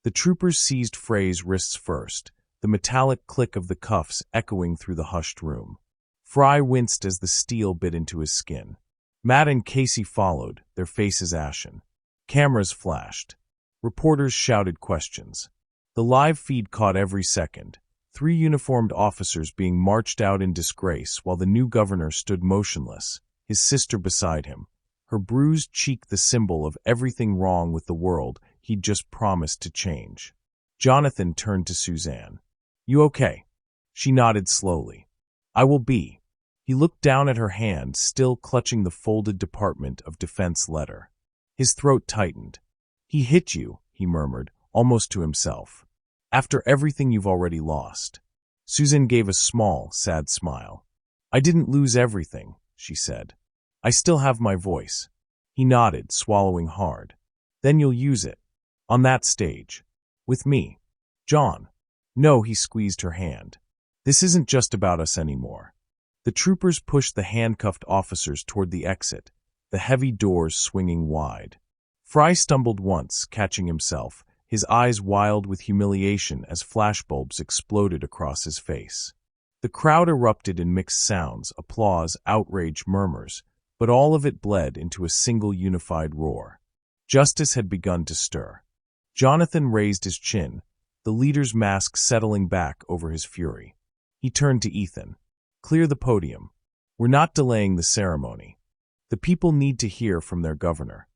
The troopers seized Frey's wrists first, the metallic click of the cuffs echoing through the hushed room. Fry winced as the steel bit into his skin. Matt and Casey followed, their faces ashen. Cameras flashed. Reporters shouted questions. The live feed caught every second. 3 uniformed officers being marched out in disgrace while the new governor stood motionless, his sister beside him, her bruised cheek the symbol of everything wrong with the world he'd just promised to change. Jonathan turned to Suzanne. You okay? She nodded slowly. I will be. He looked down at her hand, still clutching the folded Department of Defense letter. His throat tightened. He hit you, he murmured, almost to himself. After everything you've already lost. Susan gave a small, sad smile. I didn't lose everything, she said. I still have my voice. He nodded, swallowing hard. Then you'll use it. On that stage. With me. John. No, he squeezed her hand. This isn't just about us anymore. The troopers pushed the handcuffed officers toward the exit, the heavy doors swinging wide. Fry stumbled once, catching himself, his eyes wild with humiliation as flashbulbs exploded across his face. The crowd erupted in mixed sounds, applause, outrage, murmurs, but all of it bled into a single unified roar. Justice had begun to stir. Jonathan raised his chin, the leader's mask settling back over his fury. He turned to Ethan. Clear the podium. We're not delaying the ceremony. The people need to hear from their governor.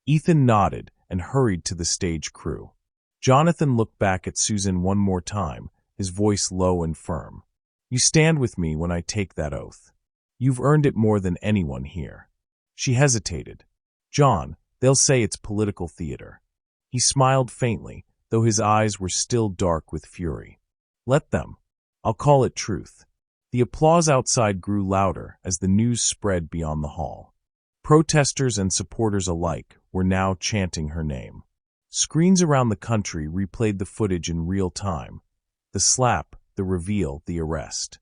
Ethan nodded and hurried to the stage crew. Jonathan looked back at Susan one more time, his voice low and firm. You stand with me when I take that oath. You've earned it more than anyone here. She hesitated. John, they'll say it's political theater. He smiled faintly, though his eyes were still dark with fury. Let them. I'll call it truth. The applause outside grew louder as the news spread beyond the hall. Protesters and supporters alike were now chanting her name. Screens around the country replayed the footage in real time. The slap, the reveal, the arrest.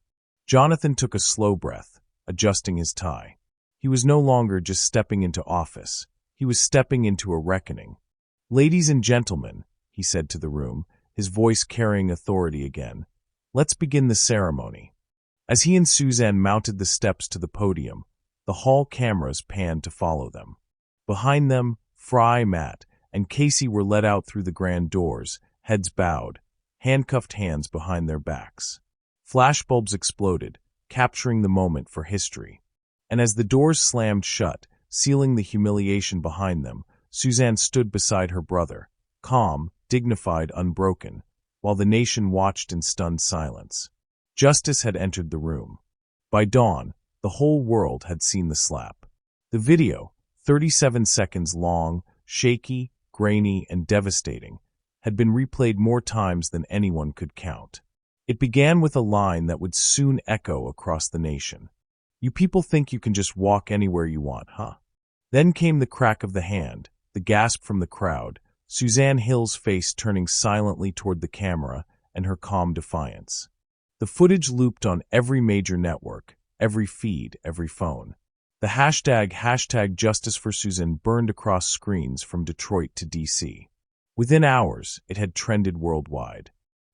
Jonathan took a slow breath, adjusting his tie. He was no longer just stepping into office. He was stepping into a reckoning. Ladies and gentlemen, he said to the room, his voice carrying authority again, let's begin the ceremony. As he and Suzanne mounted the steps to the podium, the hall cameras panned to follow them. Behind them, Fry, Matt, and Casey were led out through the grand doors, heads bowed, handcuffed hands behind their backs. Flashbulbs exploded, capturing the moment for history. And as the doors slammed shut, sealing the humiliation behind them, Suzanne stood beside her brother, calm, dignified, unbroken, while the nation watched in stunned silence. Justice had entered the room. By dawn, the whole world had seen the slap. The video, 37 seconds long, shaky, grainy, and devastating, had been replayed more times than anyone could count. It began with a line that would soon echo across the nation. "You people think you can just walk anywhere you want, huh?" Then came the crack of the hand, the gasp from the crowd, Suzanne Hill's face turning silently toward the camera, and her calm defiance. The footage looped on every major network, every feed, every phone. The hashtag Justice for Susan burned across screens from Detroit to D.C. Within hours, it had trended worldwide.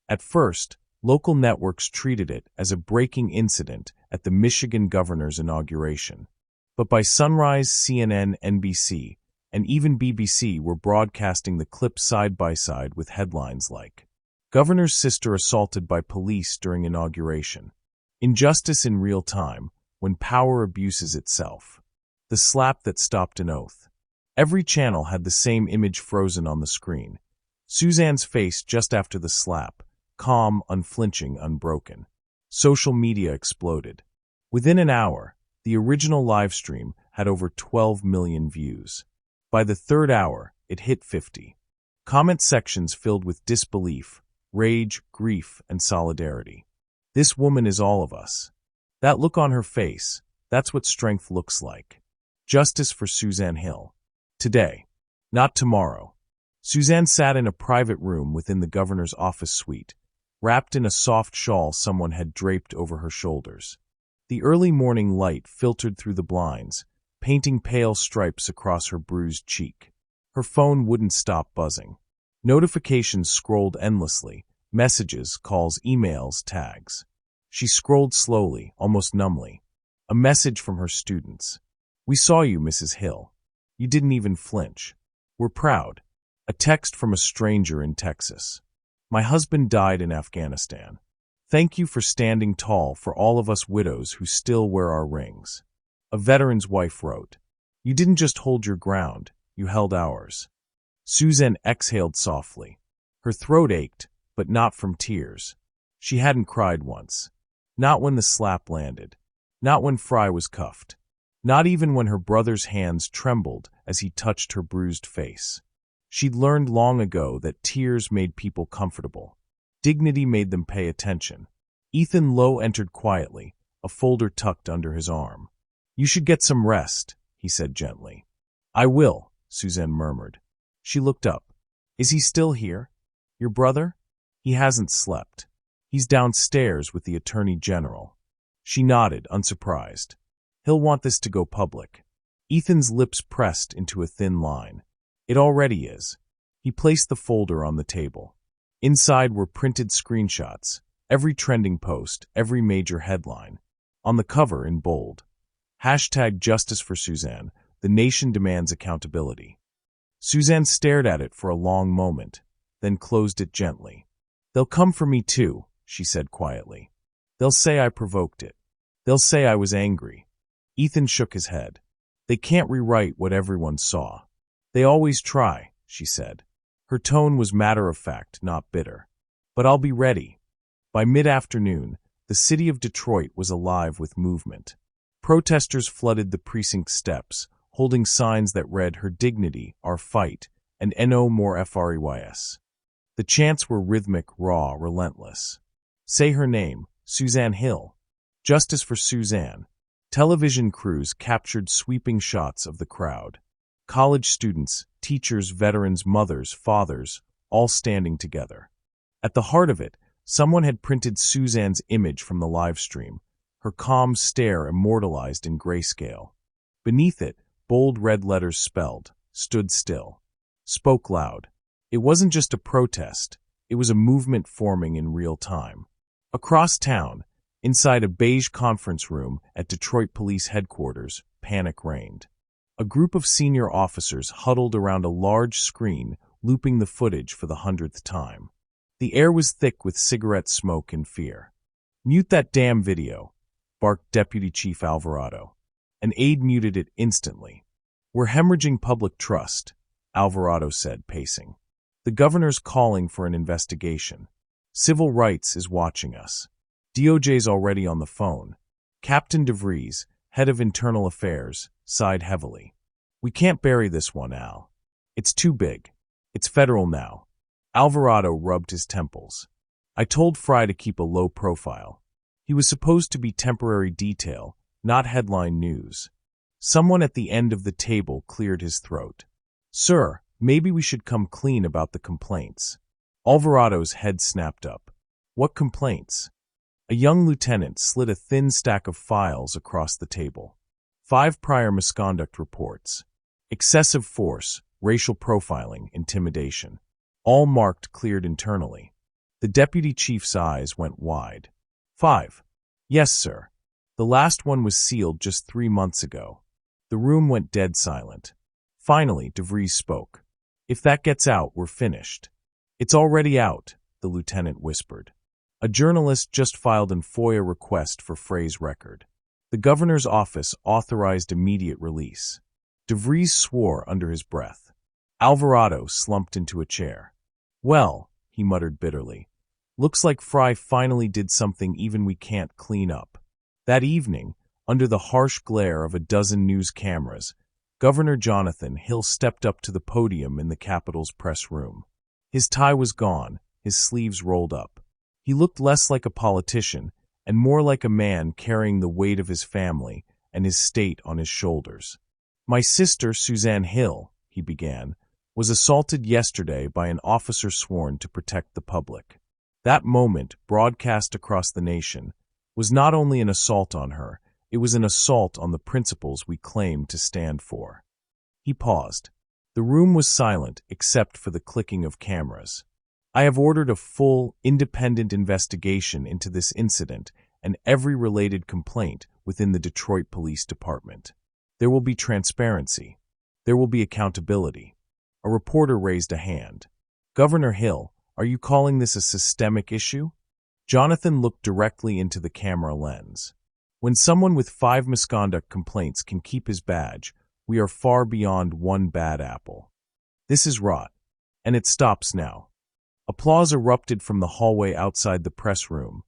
At first, local networks treated it as a breaking incident at the Michigan governor's inauguration. But by sunrise, CNN, NBC, and even BBC were broadcasting the clip side by side with headlines like, "Governor's sister assaulted by police during inauguration. Injustice in real time, when power abuses itself. The slap that stopped an oath." Every channel had the same image frozen on the screen. Suzanne's face just after the slap, calm, unflinching, unbroken. Social media exploded. Within an hour, the original livestream had over 12 million views. By the third hour, it hit 50. Comment sections filled with disbelief, rage, grief, and solidarity. "This woman is all of us. That look on her face, that's what strength looks like. Justice for Suzanne Hill. Today, not tomorrow." Suzanne sat in a private room within the governor's office suite, wrapped in a soft shawl someone had draped over her shoulders. The early morning light filtered through the blinds, painting pale stripes across her bruised cheek. Her phone wouldn't stop buzzing. Notifications scrolled endlessly, messages, calls, emails, tags. She scrolled slowly, almost numbly. A message from her students. "We saw you, Mrs. Hill. You didn't even flinch. We're proud." A text from a stranger in Texas. "My husband died in Afghanistan. Thank you for standing tall for all of us widows who still wear our rings." A veteran's wife wrote, "You didn't just hold your ground, you held ours." Suzanne exhaled softly. Her throat ached, but not from tears. She hadn't cried once. Not when the slap landed. Not when Fry was cuffed. Not even when her brother's hands trembled as he touched her bruised face. She'd learned long ago that tears made people comfortable. Dignity made them pay attention. Ethan Lowe entered quietly, a folder tucked under his arm. "You should get some rest," he said gently. "I will," Suzanne murmured. She looked up. "Is he still here? Your brother?" "He hasn't slept. He's downstairs with the Attorney General." She nodded, unsurprised. "He'll want this to go public." Ethan's lips pressed into a thin line. "It already is." He placed the folder on the table. Inside were printed screenshots, every trending post, every major headline. On the cover, in bold, #Justice for Suzanne, the nation demands accountability. Suzanne stared at it for a long moment, then closed it gently. "They'll come for me too," she said quietly. "They'll say I provoked it. They'll say I was angry." Ethan shook his head. "They can't rewrite what everyone saw." "They always try," she said. Her tone was matter-of-fact, not bitter. "But I'll be ready." By mid-afternoon, the city of Detroit was alive with movement. Protesters flooded the precinct steps, holding signs that read "Her Dignity, Our Fight," and "No More FREYS." The chants were rhythmic, raw, relentless. "Say her name, Suzanne Hill. Justice for Suzanne." Television crews captured sweeping shots of the crowd. College students, teachers, veterans, mothers, fathers, all standing together. At the heart of it, someone had printed Suzanne's image from the live stream, her calm stare immortalized in grayscale. Beneath it, bold red letters spelled, "Stood still." Spoke loud. It wasn't just a protest, it was a movement forming in real time. Across town, inside a beige conference room at Detroit Police Headquarters, panic reigned. A group of senior officers huddled around a large screen, looping the footage for the 100th time. The air was thick with cigarette smoke and fear. "Mute that damn video," barked Deputy Chief Alvarado. An aide muted it instantly. "We're hemorrhaging public trust," Alvarado said, pacing. "The governor's calling for an investigation. Civil rights is watching us. DOJ's already on the phone." Captain DeVries, head of internal affairs, sighed heavily. We can't bury this one, Al. It's too big. It's federal now. Alvarado rubbed his temples. I told Fry to keep a low profile. He was supposed to be temporary detail, not headline news. Someone at the end of the table cleared his throat. Sir, maybe we should come clean about the complaints. Alvarado's head snapped up. What complaints? A young lieutenant slid a thin stack of files across the table. 5 prior misconduct reports. Excessive force, racial profiling, intimidation. All marked cleared internally. The deputy chief's eyes went wide. 5. Yes, sir. The last one was sealed just 3 months ago. The room went dead silent. Finally, DeVries spoke. If that gets out, we're finished. It's already out, the lieutenant whispered. A journalist just filed an FOIA request for Frey's record. The governor's office authorized immediate release. DeVries swore under his breath. Alvarado slumped into a chair. Well, he muttered bitterly, looks like Fry finally did something even we can't clean up. That evening, under the harsh glare of a dozen news cameras, Governor Jonathan Hill stepped up to the podium in the Capitol's press room. His tie was gone, his sleeves rolled up. He looked less like a politician and more like a man carrying the weight of his family and his state on his shoulders. My sister, Suzanne Hill, he began, was assaulted yesterday by an officer sworn to protect the public. That moment, broadcast across the nation, was not only an assault on her, it was an assault on the principles we claim to stand for. He paused. The room was silent except for the clicking of cameras. I have ordered a full, independent investigation into this incident and every related complaint within the Detroit Police Department. There will be transparency. There will be accountability. A reporter raised a hand. Governor Hill, are you calling this a systemic issue? Jonathan looked directly into the camera lens. When someone with 5 misconduct complaints can keep his badge, we are far beyond one bad apple. This is rot, and it stops now. Applause erupted from the hallway outside the press room.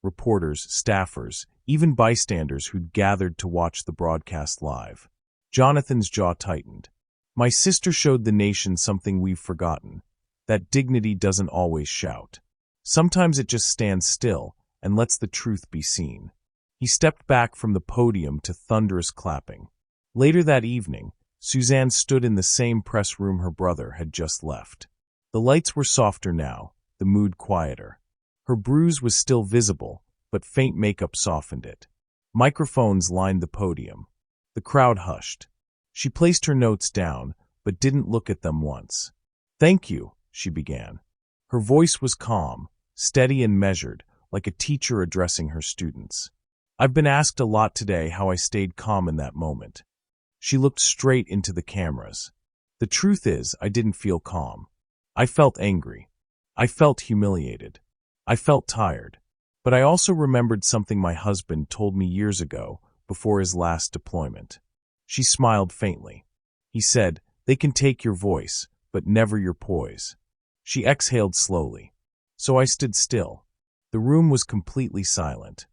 Reporters, staffers, even bystanders who'd gathered to watch the broadcast live. Jonathan's jaw tightened. My sister showed the nation something we've forgotten, that dignity doesn't always shout. Sometimes it just stands still and lets the truth be seen. He stepped back from the podium to thunderous clapping. Later that evening, Suzanne stood in the same press room her brother had just left. The lights were softer now, the mood quieter. Her bruise was still visible, but faint makeup softened it. Microphones lined the podium. The crowd hushed. She placed her notes down, but didn't look at them once. Thank you, she began. Her voice was calm, steady and measured, like a teacher addressing her students. I've been asked a lot today how I stayed calm in that moment. She looked straight into the cameras. The truth is, I didn't feel calm. I felt angry. I felt humiliated. I felt tired. But I also remembered something my husband told me years ago, before his last deployment. She smiled faintly. He said, they can take your voice, but never your poise. She exhaled slowly. So I stood still. The room was completely silent.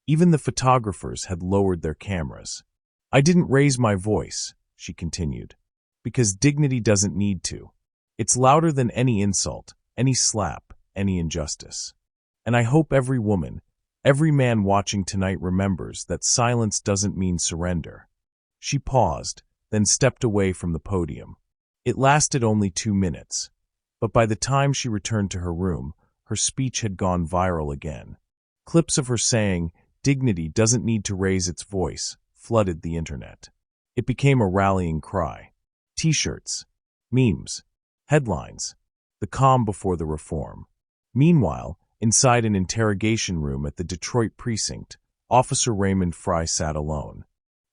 Even the photographers had lowered their cameras. I didn't raise my voice, she continued, because dignity doesn't need to. It's louder than any insult, any slap, any injustice. And I hope every woman, every man watching tonight remembers that silence doesn't mean surrender. She paused, then stepped away from the podium. It lasted only 2 minutes, but by the time she returned to her room, her speech had gone viral again. Clips of her saying, "Dignity doesn't need to raise its voice," flooded the internet. It became a rallying cry. T-shirts, memes, headlines, the calm before the reform. Meanwhile, inside an interrogation room at the Detroit precinct, Officer Raymond Fry sat alone.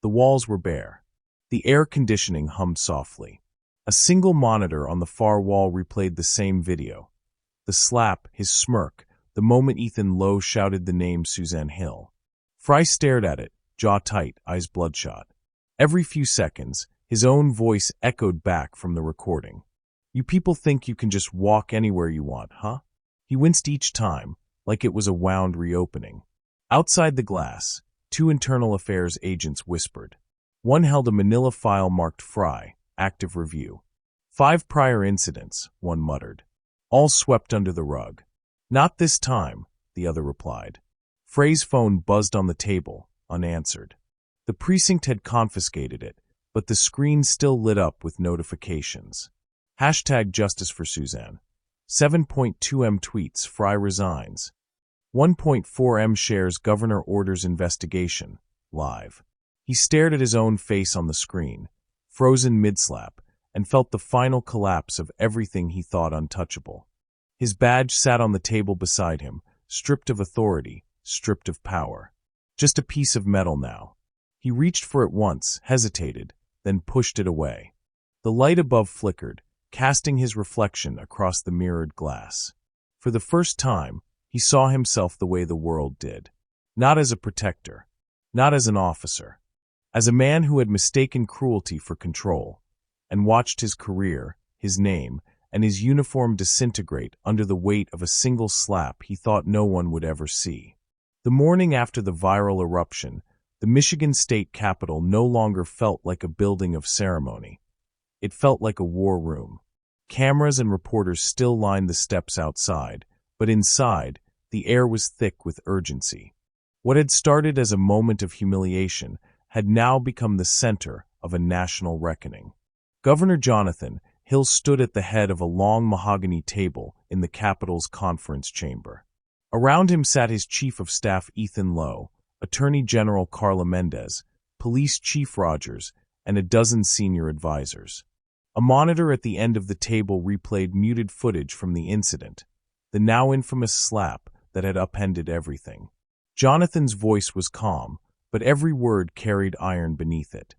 The walls were bare. The air conditioning hummed softly. A single monitor on the far wall replayed the same video. The slap, his smirk, the moment Ethan Lowe shouted the name Suzanne Hill. Fry stared at it, jaw tight, eyes bloodshot. Every few seconds, his own voice echoed back from the recording. You people think you can just walk anywhere you want, huh? He winced each time, like it was a wound reopening. Outside the glass, 2 internal affairs agents whispered. One held a manila file marked Fry, active review. 5 prior incidents, one muttered. All swept under the rug. Not this time, the other replied. Frey's phone buzzed on the table, unanswered. The precinct had confiscated it, but the screen still lit up with notifications. Hashtag Justice for Suzanne. 7.2M tweets, Fry resigns. 1.4M shares Governor orders investigation, live. He stared at his own face on the screen, frozen mid-slap, and felt the final collapse of everything he thought untouchable. His badge sat on the table beside him, stripped of authority, stripped of power. Just a piece of metal now. He reached for it once, hesitated, then pushed it away. The light above flickered, casting his reflection across the mirrored glass. For the first time, he saw himself the way the world did. Not as a protector, not as an officer, as a man who had mistaken cruelty for control, and watched his career, his name, and his uniform disintegrate under the weight of a single slap he thought no one would ever see. The morning after the viral eruption, the Michigan State Capitol no longer felt like a building of ceremony. It felt like a war room. Cameras and reporters still lined the steps outside, but inside, the air was thick with urgency. What had started as a moment of humiliation had now become the center of a national reckoning. Governor Jonathan Hill stood at the head of a long mahogany table in the Capitol's conference chamber. Around him sat his Chief of Staff Ethan Lowe, Attorney General Carla Mendez, Police Chief Rogers, and a dozen senior advisors. A monitor at the end of the table replayed muted footage from the incident, the now infamous slap that had upended everything. Jonathan's voice was calm, but every word carried iron beneath it.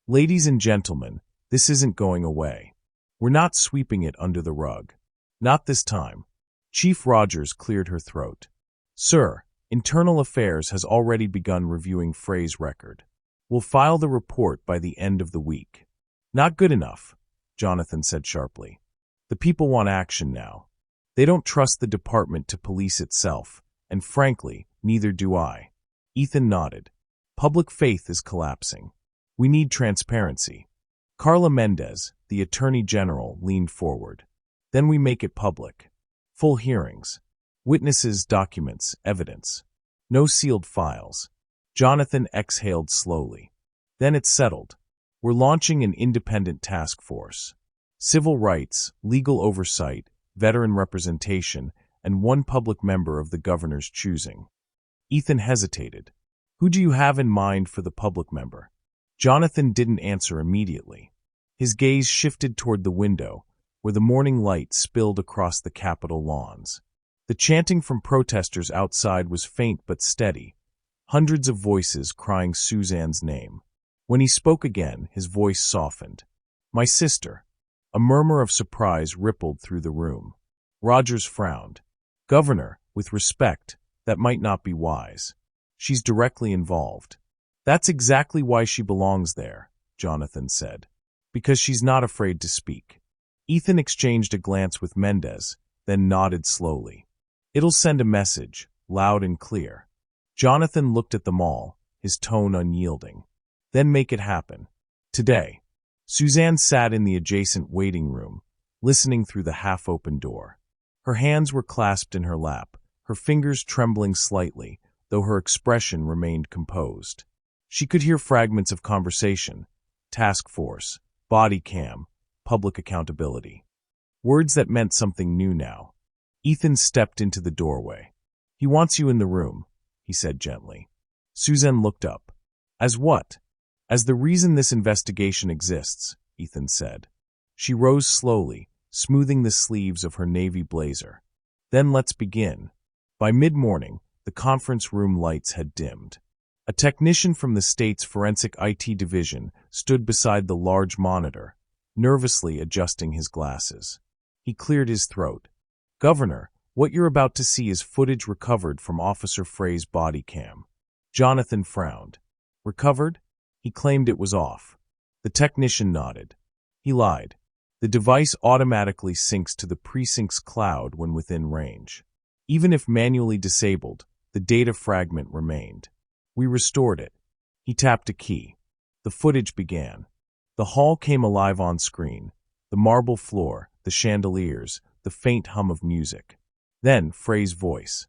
Ladies and gentlemen, this isn't going away. We're not sweeping it under the rug. Not this time. Chief Rogers cleared her throat. Sir, Internal Affairs has already begun reviewing Frey's record. We'll file the report by the end of the week. Not good enough, Jonathan said sharply. The people want action now. They don't trust the department to police itself, and frankly, neither do I. Ethan nodded. Public faith is collapsing. We need transparency. Carla Mendez, the Attorney General, leaned forward. Then we make it public. Full hearings. Witnesses, documents, evidence. No sealed files. Jonathan exhaled slowly. Then it's settled. We're launching an independent task force. Civil rights, legal oversight, veteran representation, and one public member of the governor's choosing. Ethan hesitated. Who do you have in mind for the public member? Jonathan didn't answer immediately. His gaze shifted toward the window, where the morning light spilled across the Capitol lawns. The chanting from protesters outside was faint but steady, hundreds of voices crying Suzanne's name. When he spoke again, his voice softened. My sister. A murmur of surprise rippled through the room. Rogers frowned. Governor, with respect, that might not be wise. She's directly involved. That's exactly why she belongs there, Jonathan said. Because she's not afraid to speak. Ethan exchanged a glance with Mendez, then nodded slowly. It'll send a message, loud and clear. Jonathan looked at them all, his tone unyielding. Then make it happen. Today. Suzanne sat in the adjacent waiting room, listening through the half-open door. Her hands were clasped in her lap, her fingers trembling slightly, though her expression remained composed. She could hear fragments of conversation, task force, body cam, public accountability. Words that meant something new now. Ethan stepped into the doorway. He wants you in the room, he said gently. Suzanne looked up. As what? As the reason this investigation exists, Ethan said. She rose slowly, smoothing the sleeves of her navy blazer. Then let's begin. By mid-morning, the conference room lights had dimmed. A technician from the state's forensic IT division stood beside the large monitor, nervously adjusting his glasses. He cleared his throat. Governor, what you're about to see is footage recovered from Officer Frey's body cam. Jonathan frowned. Recovered? He claimed it was off. The technician nodded. He lied. The device automatically syncs to the precinct's cloud when within range. Even if manually disabled, the data fragment remained. We restored it. He tapped a key. The footage began. The hall came alive on screen. The marble floor, the chandeliers, the faint hum of music. Then, Frey's voice.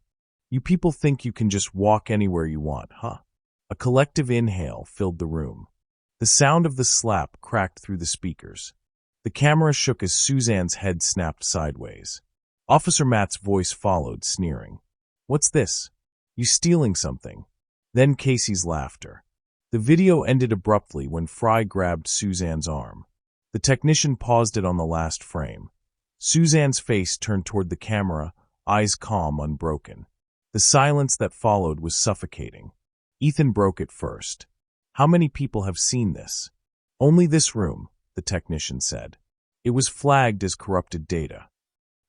"You people think you can just walk anywhere you want, huh?" A collective inhale filled the room. The sound of the slap cracked through the speakers. The camera shook as Suzanne's head snapped sideways. Officer Matt's voice followed, sneering. "What's this? You stealing something?" Then Casey's laughter. The video ended abruptly when Fry grabbed Suzanne's arm. The technician paused it on the last frame. Suzanne's face turned toward the camera, eyes calm, unbroken. The silence that followed was suffocating. Ethan broke it first. "How many people have seen this?" "Only this room," the technician said. "It was flagged as corrupted data.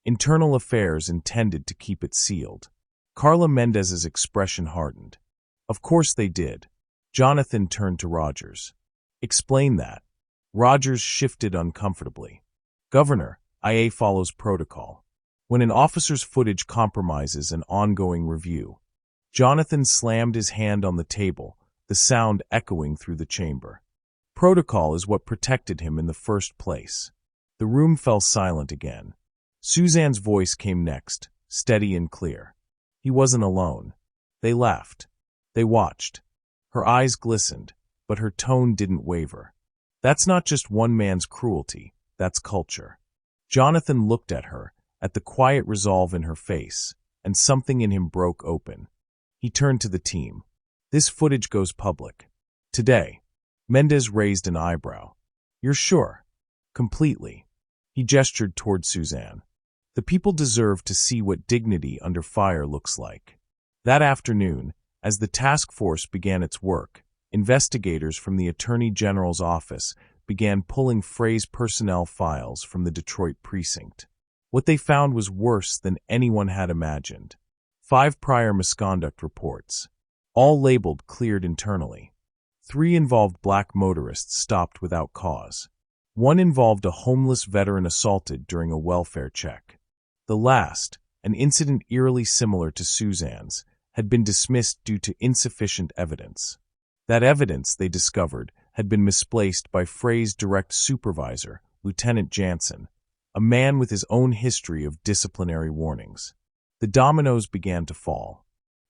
Internal Affairs intended to keep it sealed." Carla Mendez's expression hardened. "Of course they did." Jonathan turned to Rogers. "Explain that." Rogers shifted uncomfortably. "Governor, IA follows protocol. When an officer's footage compromises an ongoing review." Jonathan slammed his hand on the table, the sound echoing through the chamber. "Protocol is what protected him in the first place." The room fell silent again. Suzanne's voice came next, steady and clear. He wasn't alone. They laughed. They watched. Her eyes glistened, but her tone didn't waver. "That's not just one man's cruelty, that's culture." Jonathan looked at her, at the quiet resolve in her face, and something in him broke open. He turned to the team. "This footage goes public. Today." Mendez raised an eyebrow. "You're sure?" "Completely." He gestured toward Suzanne. "The people deserve to see what dignity under fire looks like." That afternoon, as the task force began its work, investigators from the Attorney General's office began pulling Frey's personnel files from the Detroit precinct. What they found was worse than anyone had imagined. 5 prior misconduct reports, all labeled cleared internally. 3 involved black motorists stopped without cause. 1 involved a homeless veteran assaulted during a welfare check. The last, an incident eerily similar to Suzanne's, had been dismissed due to insufficient evidence. That evidence, they discovered, had been misplaced by Frey's direct supervisor, Lieutenant Jansen, a man with his own history of disciplinary warnings. The dominoes began to fall.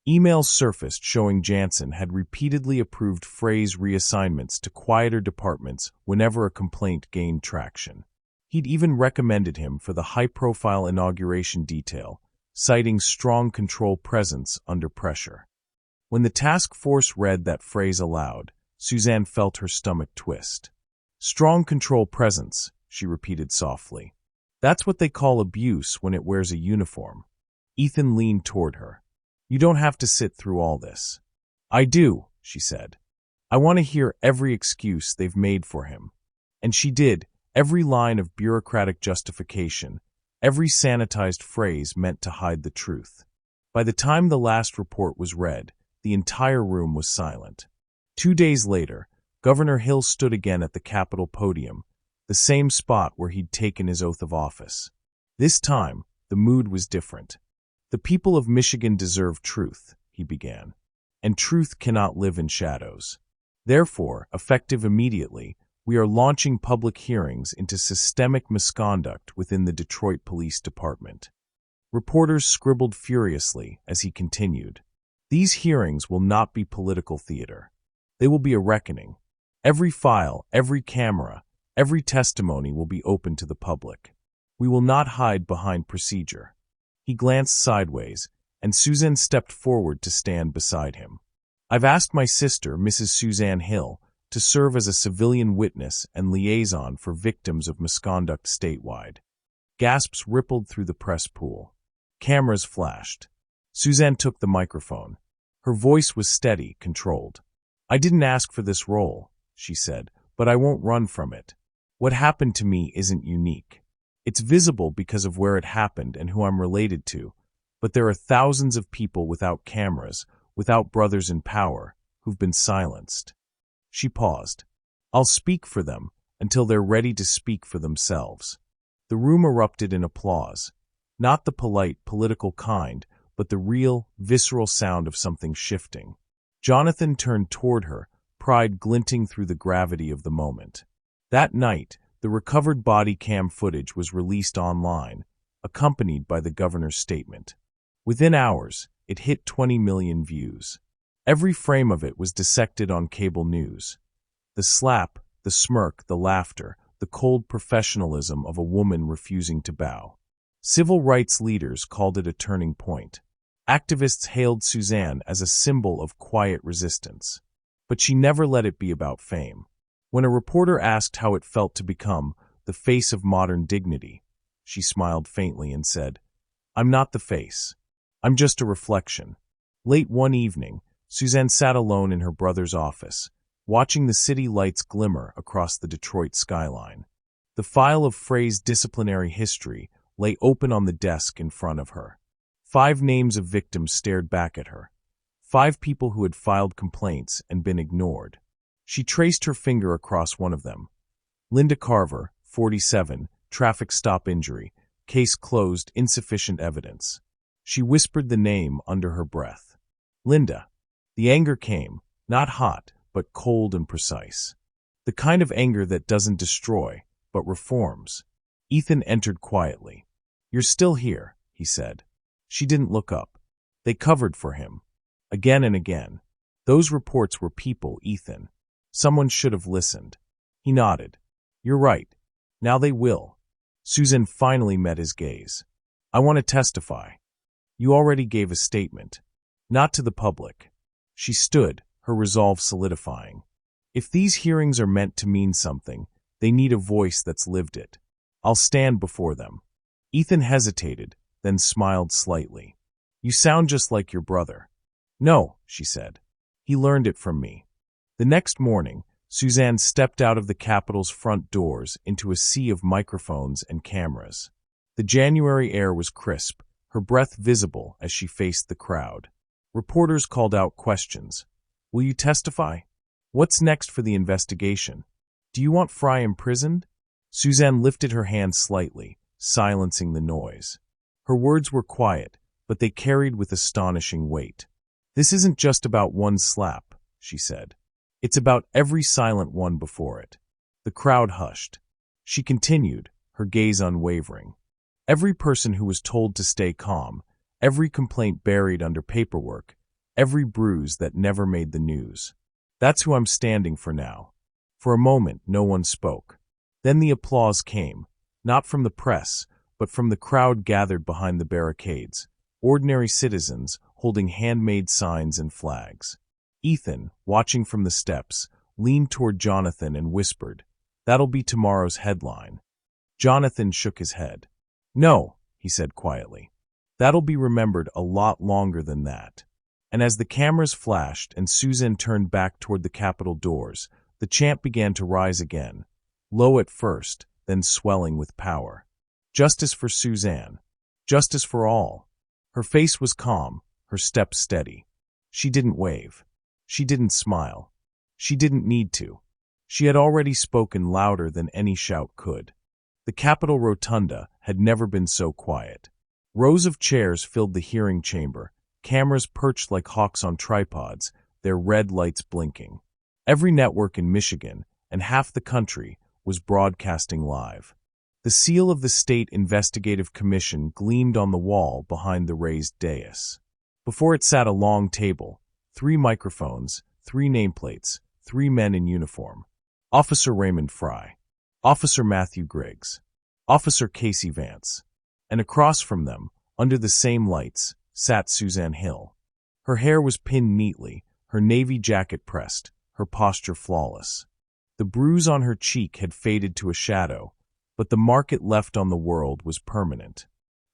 Emails surfaced showing Jansen had repeatedly approved Frey's reassignments to quieter departments whenever a complaint gained traction. He'd even recommended him for the high-profile inauguration detail, citing strong control presence under pressure. When the task force read that phrase aloud, Suzanne felt her stomach twist. "Strong control presence," she repeated softly. "That's what they call abuse when it wears a uniform." Ethan leaned toward her. "You don't have to sit through all this." "I do," she said. "I want to hear every excuse they've made for him." And she did, every line of bureaucratic justification, every sanitized phrase meant to hide the truth. By the time the last report was read, the entire room was silent. 2 days later, Governor Hill stood again at the Capitol podium, the same spot where he'd taken his oath of office. This time, the mood was different. "The people of Michigan deserve truth," he began, "and truth cannot live in shadows. Therefore, effective immediately, we are launching public hearings into systemic misconduct within the Detroit Police Department." Reporters scribbled furiously as he continued. "These hearings will not be political theater. They will be a reckoning. Every file, every camera, every testimony will be open to the public. We will not hide behind procedure." He glanced sideways, and Suzanne stepped forward to stand beside him. "I've asked my sister, Mrs. Suzanne Hill, to serve as a civilian witness and liaison for victims of misconduct statewide." Gasps rippled through the press pool. Cameras flashed. Suzanne took the microphone. Her voice was steady, controlled. "I didn't ask for this role," she said, "but I won't run from it. What happened to me isn't unique. It's visible because of where it happened and who I'm related to, but there are thousands of people without cameras, without brothers in power, who've been silenced." She paused. "I'll speak for them until they're ready to speak for themselves." The room erupted in applause, not the polite, political kind, but the real, visceral sound of something shifting. Jonathan turned toward her, pride glinting through the gravity of the moment. That night, the recovered body cam footage was released online, accompanied by the governor's statement. Within hours, it hit 20 million views. Every frame of it was dissected on cable news. The slap, the smirk, the laughter, the cold professionalism of a woman refusing to bow. Civil rights leaders called it a turning point. Activists hailed Suzanne as a symbol of quiet resistance. But she never let it be about fame. When a reporter asked how it felt to become the face of modern dignity, she smiled faintly and said, "I'm not the face. I'm just a reflection." Late one evening, Suzanne sat alone in her brother's office, watching the city lights glimmer across the Detroit skyline. The file of Frey's disciplinary history lay open on the desk in front of her. 5 names of victims stared back at her. 5 people who had filed complaints and been ignored. She traced her finger across one of them. Linda Carver, 47, traffic stop injury, case closed, insufficient evidence. She whispered the name under her breath. Linda. The anger came, not hot, but cold and precise. The kind of anger that doesn't destroy, but reforms. Ethan entered quietly. "You're still here," he said. She didn't look up. They covered for him. Again and again. Those reports were people, Ethan. Someone should have listened. He nodded. "You're right. Now they will." Susan finally met his gaze. "I want to testify." "You already gave a statement." "Not to the public." She stood, her resolve solidifying. If these hearings are meant to mean something, they need a voice that's lived it. "I'll stand before them." Ethan hesitated, then smiled slightly. "You sound just like your brother." "No," she said. "He learned it from me." The next morning, Suzanne stepped out of the Capitol's front doors into a sea of microphones and cameras. The January air was crisp, her breath visible as she faced the crowd. Reporters called out questions. "Will you testify? What's next for the investigation? Do you want Frey imprisoned?" Suzanne lifted her hand slightly, silencing the noise. Her words were quiet, but they carried with astonishing weight. "This isn't just about one slap," she said. "It's about every silent one before it." The crowd hushed. She continued, her gaze unwavering. "Every person who was told to stay calm, every complaint buried under paperwork, every bruise that never made the news. That's who I'm standing for now." For a moment, no one spoke. Then the applause came, not from the press, but from the crowd gathered behind the barricades, ordinary citizens holding handmade signs and flags. Ethan, watching from the steps, leaned toward Jonathan and whispered, "That'll be tomorrow's headline." Jonathan shook his head. "No," he said quietly. "That'll be remembered a lot longer than that." And as the cameras flashed and Susan turned back toward the Capitol doors, the chant began to rise again, low at first, then swelling with power. Justice for Suzanne. Justice for all. Her face was calm, her steps steady. She didn't wave. She didn't smile. She didn't need to. She had already spoken louder than any shout could. The Capitol Rotunda had never been so quiet. Rows of chairs filled the hearing chamber, cameras perched like hawks on tripods, their red lights blinking. Every network in Michigan, and half the country, was broadcasting live. The seal of the State Investigative Commission gleamed on the wall behind the raised dais. Before it sat a long table, 3 microphones, 3 nameplates, 3 men in uniform. Officer Raymond Frey, Officer Matthew Griggs, Officer Casey Vance, and across from them, under the same lights, sat Suzanne Hill. Her hair was pinned neatly, her navy jacket pressed, her posture flawless. The bruise on her cheek had faded to a shadow, but the mark it left on the world was permanent.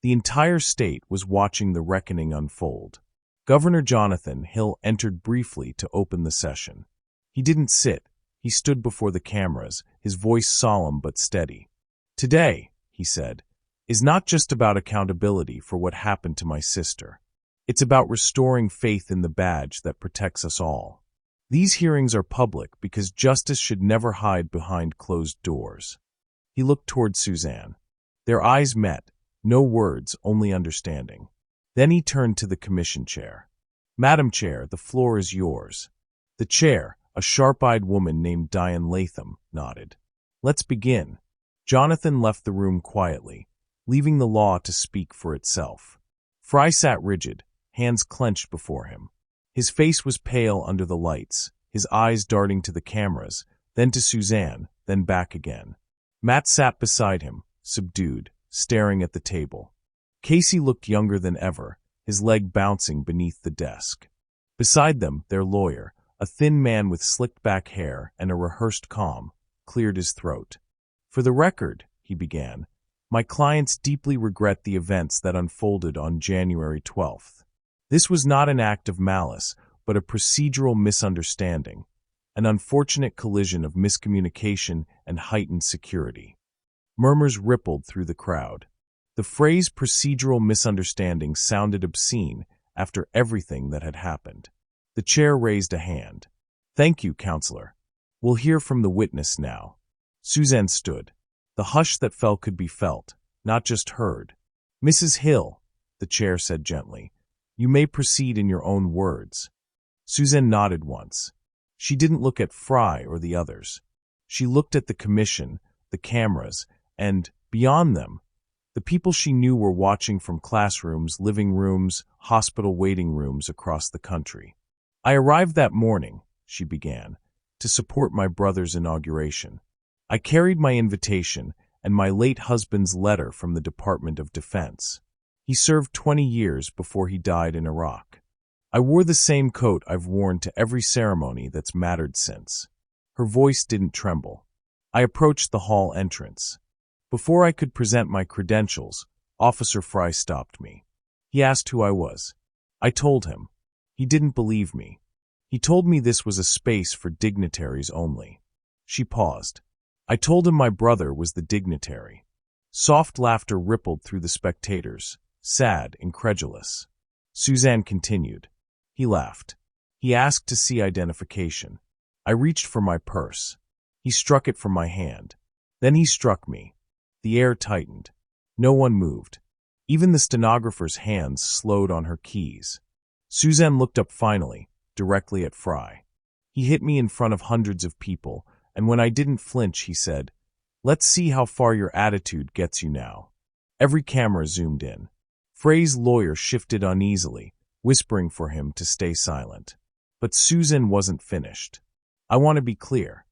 The entire state was watching the reckoning unfold. Governor Jonathan Hill entered briefly to open the session. He didn't sit. He stood before the cameras, his voice solemn but steady. "Today," he said, "is not just about accountability for what happened to my sister. It's about restoring faith in the badge that protects us all. These hearings are public because justice should never hide behind closed doors." He looked toward Suzanne. Their eyes met, no words, only understanding. Then he turned to the commission chair. "Madam Chair, the floor is yours." The chair, A sharp-eyed woman named Diane Latham nodded. Let's begin. Jonathan left the room quietly, leaving the law to speak for itself. Fry sat rigid, hands clenched before him. His face was pale under the lights, his eyes darting to the cameras, then to Suzanne, then back again. Matt sat beside him, subdued, staring at the table. Casey looked younger than ever, his leg bouncing beneath the desk. Beside them, their lawyer, a thin man with slicked-back hair and a rehearsed calm, cleared his throat. For the record, he began, my clients deeply regret the events that unfolded on January 12th. This was not an act of malice, but a procedural misunderstanding, an unfortunate collision of miscommunication and heightened security. Murmurs rippled through the crowd. The phrase procedural misunderstanding sounded obscene after everything that had happened. The chair raised a hand. Thank you, counselor. We'll hear from the witness now. Suzanne stood. The hush that fell could be felt, not just heard. Mrs. Hill, the chair said gently, you may proceed in your own words. Suzanne nodded once. She didn't look at Fry or the others. She looked at the commission, the cameras, and, beyond them, the people she knew were watching from classrooms, living rooms, hospital waiting rooms across the country. I arrived that morning, she began, to support my brother's inauguration. I carried my invitation and my late husband's letter from the Department of Defense. He served 20 years before he died in Iraq. I wore the same coat I've worn to every ceremony that's mattered since. Her voice didn't tremble. I approached the hall entrance. Before I could present my credentials, Officer Fry stopped me. He asked who I was. I told him. He didn't believe me. He told me this was a space for dignitaries only. She paused. I told him my brother was the dignitary. Soft laughter rippled through the spectators, sad, incredulous. Suzanne continued. He laughed. He asked to see identification. I reached for my purse. He struck it from my hand. Then he struck me. The air tightened. No one moved. Even the stenographer's hands slowed on her keys. Suzanne looked up finally, directly at Fry. He hit me in front of hundreds of people, and when I didn't flinch, he said, let's see how far your attitude gets you now. Every camera zoomed in. Fray's lawyer shifted uneasily, whispering for him to stay silent. But Susan wasn't finished. I want to be clear.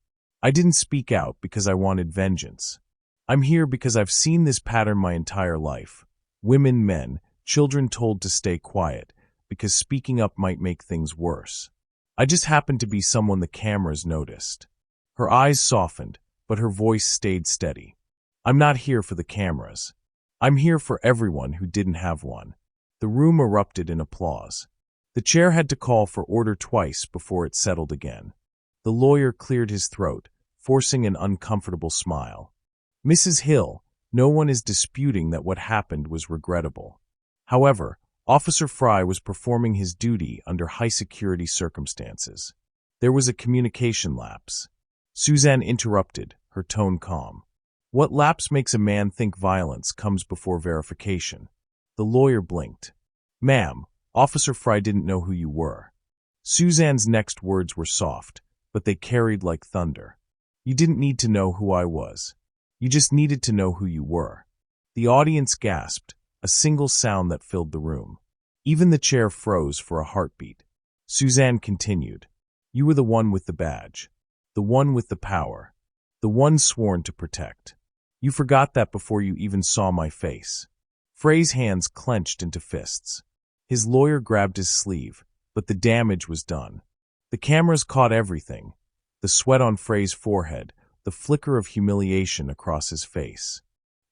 I didn't speak out because I wanted vengeance. I'm here because I've seen this pattern my entire life. Women, men, children told to stay quiet, because speaking up might make things worse. I just happened to be someone the cameras noticed. Her eyes softened, but her voice stayed steady. I'm not here for the cameras. I'm here for everyone who didn't have one. The room erupted in applause. The chair had to call for order twice before it settled again. The lawyer cleared his throat, forcing an uncomfortable smile. Mrs. Hill, no one is disputing that what happened was regrettable. However, Officer Fry was performing his duty under high-security circumstances. There was a communication lapse. Suzanne interrupted, her tone calm. What lapse makes a man think violence comes before verification? The lawyer blinked. Ma'am, Officer Fry didn't know who you were. Suzanne's next words were soft, but they carried like thunder. You didn't need to know who I was. You just needed to know who you were. The audience gasped, a single sound that filled the room. Even the chair froze for a heartbeat. Suzanne continued. You were the one with the badge. The one with the power. The one sworn to protect. You forgot that before you even saw my face. Fray's hands clenched into fists. His lawyer grabbed his sleeve, but the damage was done. The cameras caught everything. The sweat on Fray's forehead, the flicker of humiliation across his face.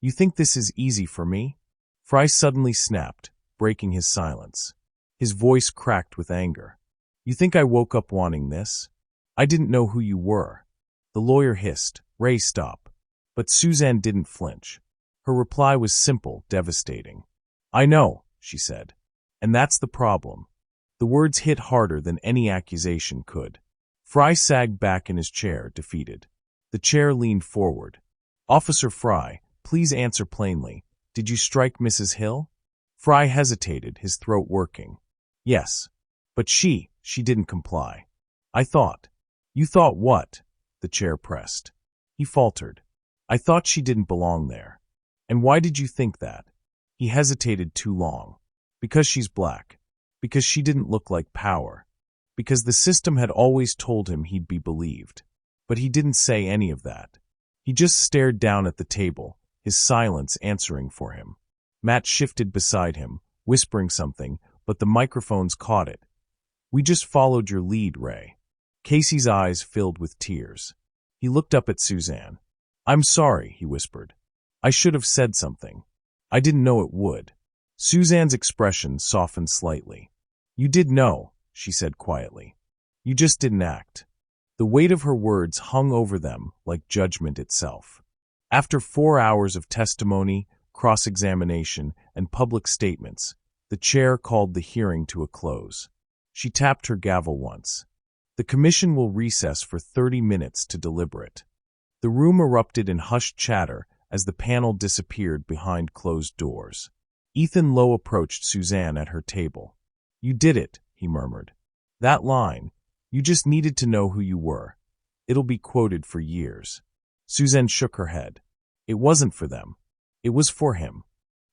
You think this is easy for me? Fry suddenly snapped, breaking his silence. His voice cracked with anger. You think I woke up wanting this? I didn't know who you were. The lawyer hissed, Ray, stop. But Suzanne didn't flinch. Her reply was simple, devastating. I know, she said. And that's the problem. The words hit harder than any accusation could. Fry sagged back in his chair, defeated. The chair leaned forward. Officer Fry, please answer plainly. Did you strike Mrs. Hill? Fry hesitated, his throat working. Yes. But she didn't comply. I thought. You thought what? The chair pressed. He faltered. I thought she didn't belong there. And why did you think that? He hesitated too long. Because she's black. Because she didn't look like power. Because the system had always told him he'd be believed. But he didn't say any of that. He just stared down at the table, his silence answering for him. Matt shifted beside him, whispering something, but the microphones caught it. We just followed your lead, Ray. Casey's eyes filled with tears. He looked up at Suzanne. I'm sorry, he whispered. I should have said something. I didn't know it would. Suzanne's expression softened slightly. You did know, she said quietly. You just didn't act. The weight of her words hung over them like judgment itself. After 4 hours of testimony, cross-examination, and public statements, the chair called the hearing to a close. She tapped her gavel once. The commission will recess for 30 minutes to deliberate. The room erupted in hushed chatter as the panel disappeared behind closed doors. Ethan Lowe approached Suzanne at her table. You did it, he murmured. That line, you just needed to know who you were. It'll be quoted for years. Suzanne shook her head. It wasn't for them. It was for him.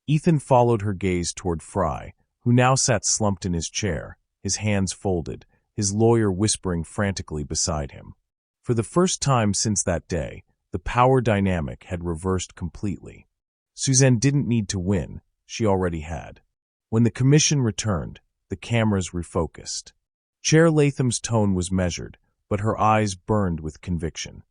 Ethan followed her gaze toward Fry, who now sat slumped in his chair, his hands folded, his lawyer whispering frantically beside him. For the first time since that day, the power dynamic had reversed completely. Suzanne didn't need to win, she already had. When the commission returned, the cameras refocused. Chair Latham's tone was measured, but her eyes burned with conviction.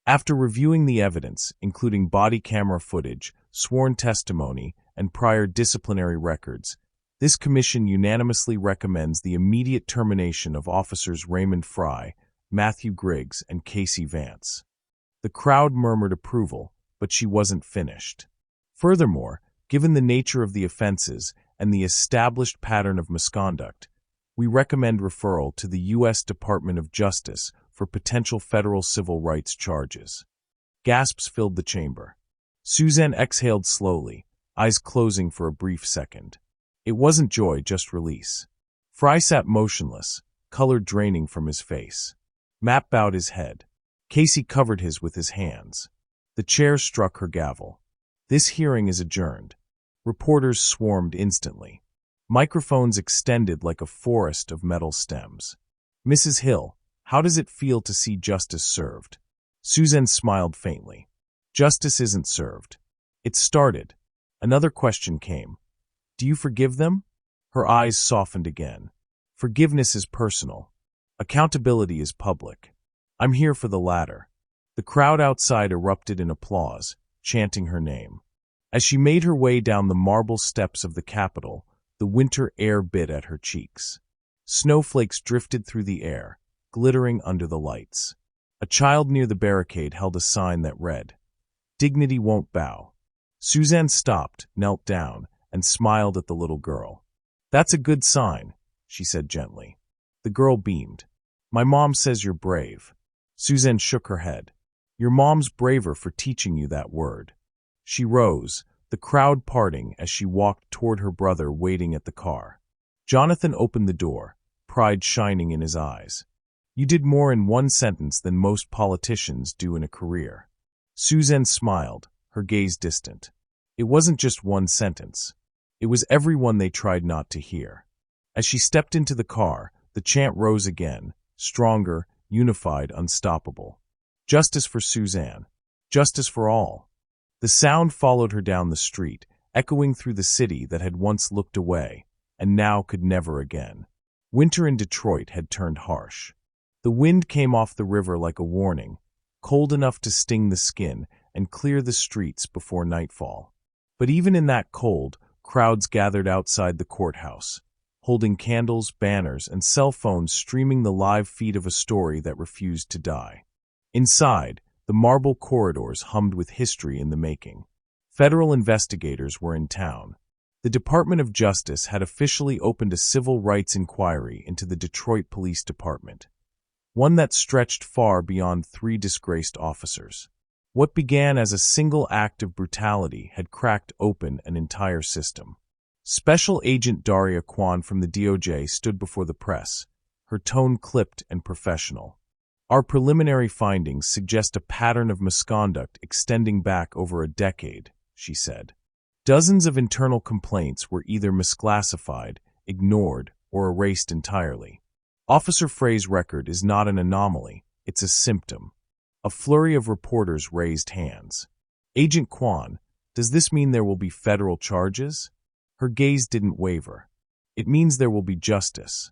After reviewing the evidence, including body camera footage, sworn testimony, and prior disciplinary records, this commission unanimously recommends the immediate termination of Officers Raymond Fry, Matthew Griggs, and Casey Vance. The crowd murmured approval, but she wasn't finished. Furthermore, given the nature of the offenses and the established pattern of misconduct, we recommend referral to the U.S. Department of Justice for potential federal civil rights charges. Gasps filled the chamber. Suzanne exhaled slowly, eyes closing for a brief second. It wasn't joy, just release. Fry sat motionless, color draining from his face. Matt bowed his head. Casey covered his with his hands. The chair struck her gavel. This hearing is adjourned. Reporters swarmed instantly. Microphones extended like a forest of metal stems. Mrs. Hill, how does it feel to see justice served? Suzanne smiled faintly. Justice isn't served. It started. Another question came. Do you forgive them? Her eyes softened again. Forgiveness is personal. Accountability is public. I'm here for the latter. The crowd outside erupted in applause, chanting her name. As she made her way down the marble steps of the Capitol, the winter air bit at her cheeks. Snowflakes drifted through the air, glittering under the lights. A child near the barricade held a sign that read, "Dignity won't bow." Suzanne stopped, knelt down, and smiled at the little girl. That's a good sign, she said gently. The girl beamed. My mom says you're brave. Suzanne shook her head. Your mom's braver for teaching you that word. She rose, the crowd parting as she walked toward her brother waiting at the car. Jonathan opened the door, pride shining in his eyes. You did more in one sentence than most politicians do in a career. Suzanne smiled, her gaze distant. It wasn't just one sentence. It was every one they tried not to hear. As she stepped into the car, the chant rose again, stronger, unified, unstoppable. Justice for Suzanne. Justice for all. The sound followed her down the street, echoing through the city that had once looked away, and now could never again. Winter in Detroit had turned harsh. The wind came off the river like a warning, cold enough to sting the skin and clear the streets before nightfall. But even in that cold, crowds gathered outside the courthouse, holding candles, banners, and cell phones streaming the live feed of a story that refused to die. Inside, the marble corridors hummed with history in the making. Federal investigators were in town. The Department of Justice had officially opened a civil rights inquiry into the Detroit Police Department, one that stretched far beyond 3 disgraced officers. What began as a single act of brutality had cracked open an entire system. Special Agent Daria Kwan from the DOJ stood before the press, her tone clipped and professional. Our preliminary findings suggest a pattern of misconduct extending back over a decade, she said. Dozens of internal complaints were either misclassified, ignored, or erased entirely. Officer Frey's record is not an anomaly, it's a symptom. A flurry of reporters raised hands. Agent Kwan, does this mean there will be federal charges? Her gaze didn't waver. It means there will be justice.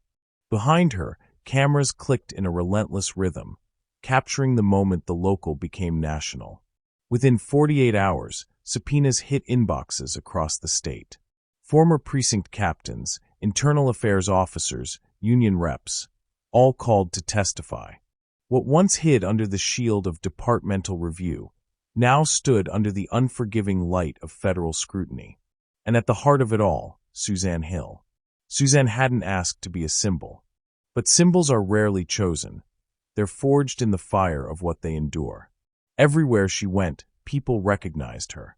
Behind her, cameras clicked in a relentless rhythm, capturing the moment the local became national. Within 48 hours, subpoenas hit inboxes across the state. Former precinct captains, internal affairs officers, union reps, all called to testify. What once hid under the shield of departmental review now stood under the unforgiving light of federal scrutiny. And at the heart of it all, Suzanne Hill. Suzanne hadn't asked to be a symbol. But symbols are rarely chosen. They're forged in the fire of what they endure. Everywhere she went, people recognized her.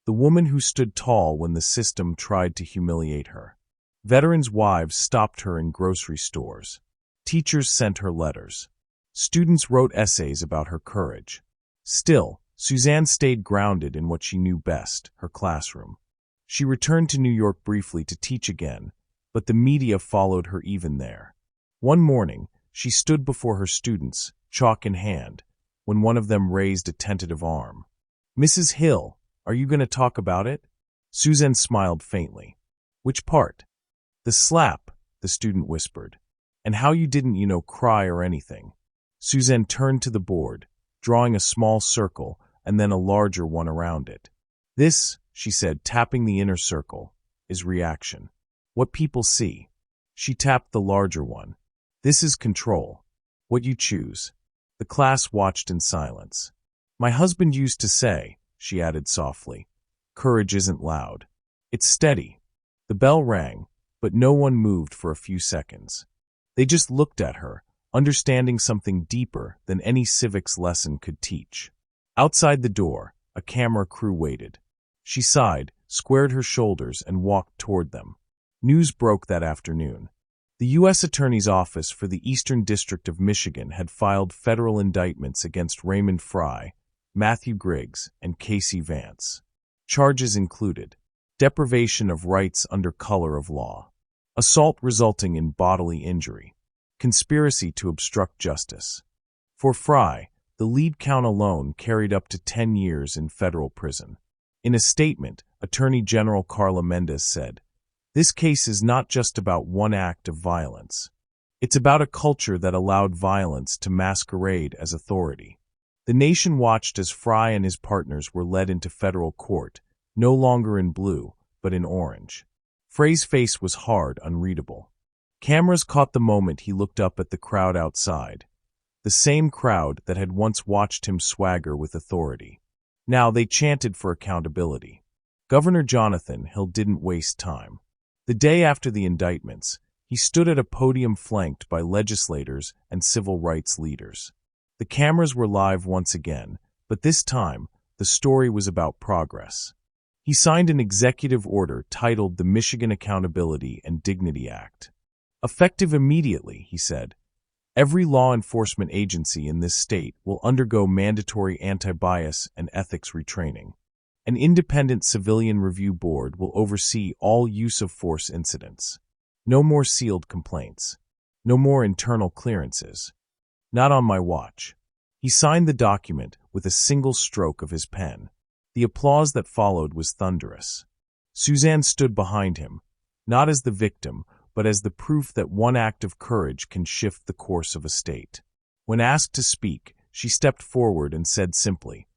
The woman who stood tall when the system tried to humiliate her. Veterans' wives stopped her in grocery stores. Teachers sent her letters. Students wrote essays about her courage. Still, Suzanne stayed grounded in what she knew best, her classroom. She returned to New York briefly to teach again, but the media followed her even there. One morning, she stood before her students, chalk in hand, when one of them raised a tentative arm. "Mrs. Hill, are you going to talk about it?" Suzanne smiled faintly. "Which part?" "The slap," the student whispered. "And how you didn't, cry or anything." Suzanne turned to the board, drawing a small circle and then a larger one around it. "This," she said, tapping the inner circle, "is reaction. What people see." She tapped the larger one. "This is control. What you choose." The class watched in silence. "My husband used to say," she added softly, "courage isn't loud. It's steady." The bell rang, but no one moved for a few seconds. They just looked at her, understanding something deeper than any civics lesson could teach. Outside the door, a camera crew waited. She sighed, squared her shoulders, and walked toward them. News broke that afternoon. The U.S. Attorney's Office for the Eastern District of Michigan had filed federal indictments against Raymond Fry, Matthew Griggs, and Casey Vance. Charges included deprivation of rights under color of law, assault resulting in bodily injury, conspiracy to obstruct justice. For Fry, the lead count alone carried up to 10 years in federal prison. In a statement, Attorney General Carla Mendez said, "This case is not just about one act of violence. It's about a culture that allowed violence to masquerade as authority." The nation watched as Fry and his partners were led into federal court, no longer in blue, but in orange. Frey's face was hard, unreadable. Cameras caught the moment he looked up at the crowd outside, the same crowd that had once watched him swagger with authority. Now they chanted for accountability. Governor Jonathan Hill didn't waste time. The day after the indictments, he stood at a podium flanked by legislators and civil rights leaders. The cameras were live once again, but this time, the story was about progress. He signed an executive order titled the Michigan Accountability and Dignity Act. "Effective immediately," he said, "every law enforcement agency in this state will undergo mandatory anti-bias and ethics retraining. An independent civilian review board will oversee all use of force incidents. No more sealed complaints. No more internal clearances. Not on my watch." He signed the document with a single stroke of his pen. The applause that followed was thunderous. Suzanne stood behind him, not as the victim, but as the proof that one act of courage can shift the course of a state. When asked to speak, she stepped forward and said simply,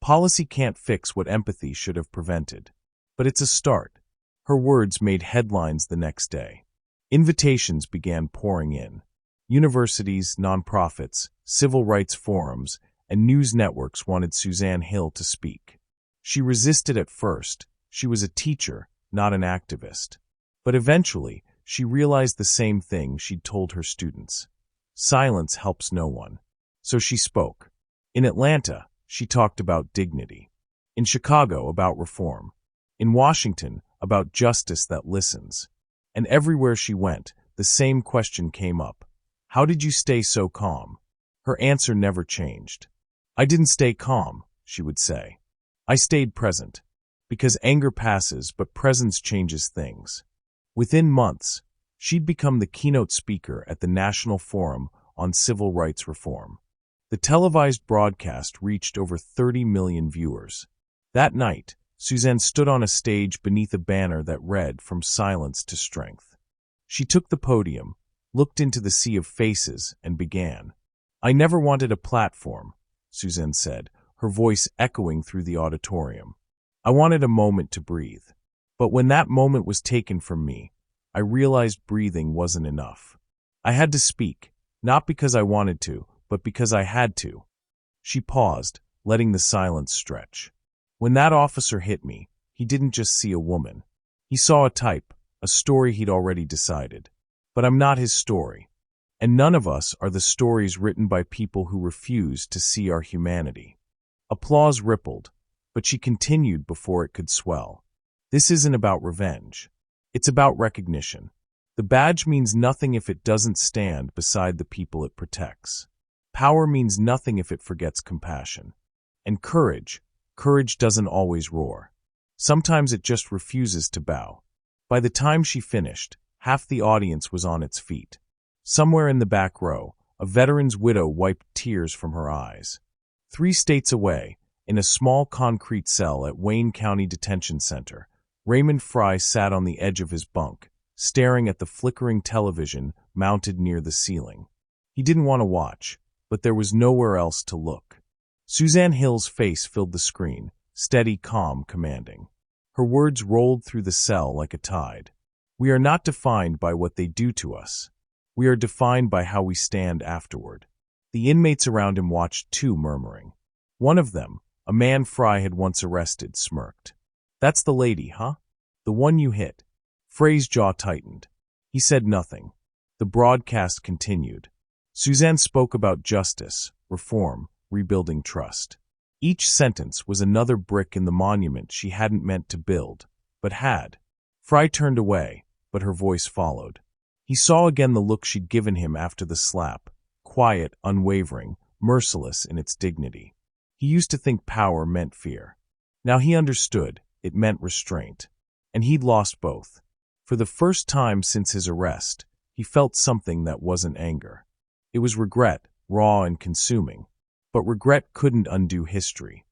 "Policy can't fix what empathy should have prevented. But it's a start." Her words made headlines the next day. Invitations began pouring in. Universities, nonprofits, civil rights forums, and news networks wanted Suzanne Hill to speak. She resisted at first. She was a teacher, not an activist. But eventually, she realized the same thing she'd told her students. Silence helps no one. So she spoke. In Atlanta, she talked about dignity. In Chicago, about reform. In Washington, about justice that listens. And everywhere she went, the same question came up. How did you stay so calm? Her answer never changed. "I didn't stay calm," she would say. "I stayed present. Because anger passes, but presence changes things." Within months, she'd become the keynote speaker at the National Forum on Civil Rights Reform. The televised broadcast reached over 30 million viewers. That night, Suzanne stood on a stage beneath a banner that read, "From silence to strength." She took the podium, looked into the sea of faces, and began. "I never wanted a platform," Suzanne said, her voice echoing through the auditorium. "I wanted a moment to breathe. But when that moment was taken from me, I realized breathing wasn't enough. I had to speak, not because I wanted to, but because I had to." She paused, letting the silence stretch. "When that officer hit me, he didn't just see a woman. He saw a type, a story he'd already decided. But I'm not his story. And none of us are the stories written by people who refuse to see our humanity." Applause rippled, but she continued before it could swell. "This isn't about revenge. It's about recognition. The badge means nothing if it doesn't stand beside the people it protects. Power means nothing if it forgets compassion. And courage doesn't always roar. Sometimes it just refuses to bow." By the time she finished, half the audience was on its feet. Somewhere in the back row, a veteran's widow wiped tears from her eyes. 3 states away, in a small concrete cell at Wayne County Detention Center, Raymond Fry sat on the edge of his bunk, staring at the flickering television mounted near the ceiling. He didn't want to watch, but there was nowhere else to look. Suzanne Hill's face filled the screen, steady, calm, commanding. Her words rolled through the cell like a tide. "We are not defined by what they do to us. We are defined by how we stand afterward." The inmates around him watched too, murmuring. One of them, a man Fry had once arrested, smirked. "That's the lady, huh? The one you hit." Fray's jaw tightened. He said nothing. The broadcast continued. Suzanne spoke about justice, reform, rebuilding trust. Each sentence was another brick in the monument she hadn't meant to build, but had. Fry turned away, but her voice followed. He saw again the look she'd given him after the slap, quiet, unwavering, merciless in its dignity. He used to think power meant fear. Now he understood it meant restraint. And he'd lost both. For the first time since his arrest, he felt something that wasn't anger. It was regret, raw and consuming. But regret couldn't undo history.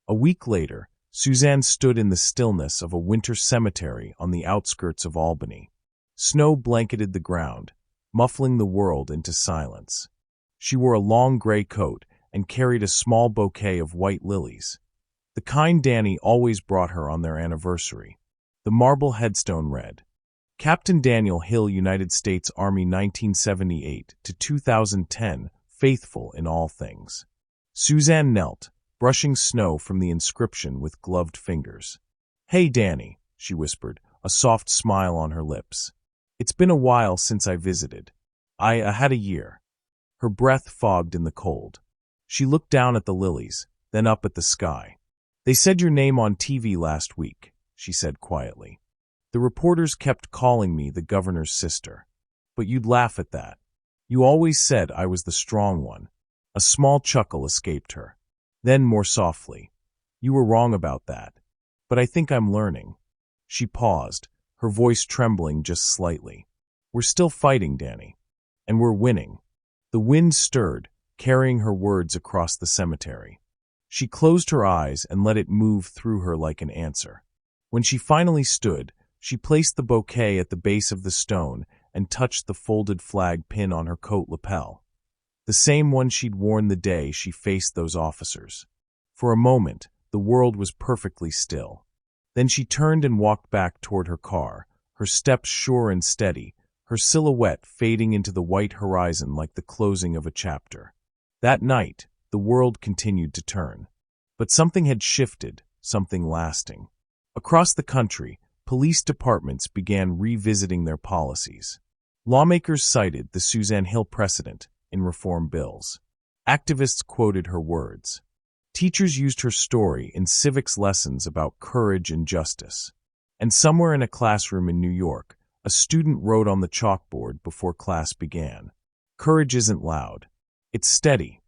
A week later, Suzanne stood in the stillness of a winter cemetery on the outskirts of Albany. Snow blanketed the ground, muffling the world into silence. She wore a long gray coat and carried a small bouquet of white lilies, the kind Danny always brought her on their anniversary. The marble headstone read, "Captain Daniel Hill, United States Army 1978 to 2010, faithful in all things." Suzanne knelt, brushing snow from the inscription with gloved fingers. "Hey, Danny," she whispered, a soft smile on her lips. "It's been a while since I visited. I had a year." Her breath fogged in the cold. She looked down at the lilies, then up at the sky. "They said your name on TV last week," she said quietly. "The reporters kept calling me the governor's sister. But you'd laugh at that. You always said I was the strong one." A small chuckle escaped her. Then, more softly, "You were wrong about that. But I think I'm learning." She paused, her voice trembling just slightly. "We're still fighting, Danny. And we're winning." The wind stirred, carrying her words across the cemetery. She closed her eyes and let it move through her like an answer. When she finally stood, she placed the bouquet at the base of the stone and touched the folded flag pin on her coat lapel. The same one she'd worn the day she faced those officers. For a moment, the world was perfectly still. Then she turned and walked back toward her car, her steps sure and steady, her silhouette fading into the white horizon like the closing of a chapter. That night, the world continued to turn. But something had shifted, something lasting. Across the country, police departments began revisiting their policies. Lawmakers cited the Suzanne Hill precedent in reform bills. Activists quoted her words. Teachers used her story in civics lessons about courage and justice. And somewhere in a classroom in New York, a student wrote on the chalkboard before class began, "Courage isn't loud. It's steady,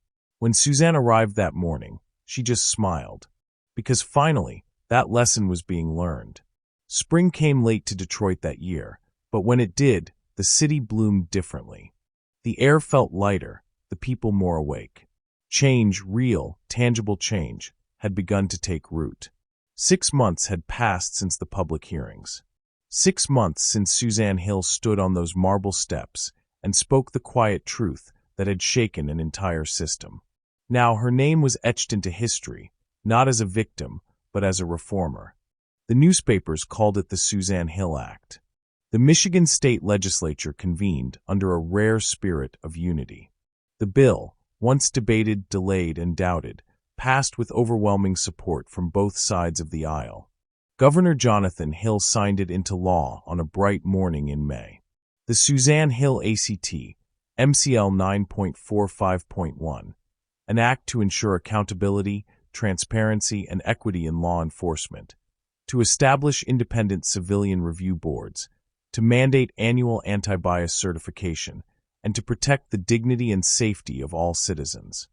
When Suzanne arrived that morning, she just smiled. Because finally, that lesson was being learned. Spring came late to Detroit that year, but when it did, the city bloomed differently. The air felt lighter, the people more awake. Change, real, tangible change, had begun to take root. 6 months had passed since the public hearings. 6 months since Suzanne Hill stood on those marble steps and spoke the quiet truth that had shaken an entire system. Now her name was etched into history, not as a victim, but as a reformer. The newspapers called it the Suzanne Hill Act. The Michigan State Legislature convened under a rare spirit of unity. The bill, once debated, delayed, and doubted, passed with overwhelming support from both sides of the aisle. Governor Jonathan Hill signed it into law on a bright morning in May. The Suzanne Hill ACT, MCL 9.45.1, an act to ensure accountability, transparency, and equity in law enforcement, to establish independent civilian review boards, to mandate annual anti-bias certification, and to protect the dignity and safety of all citizens.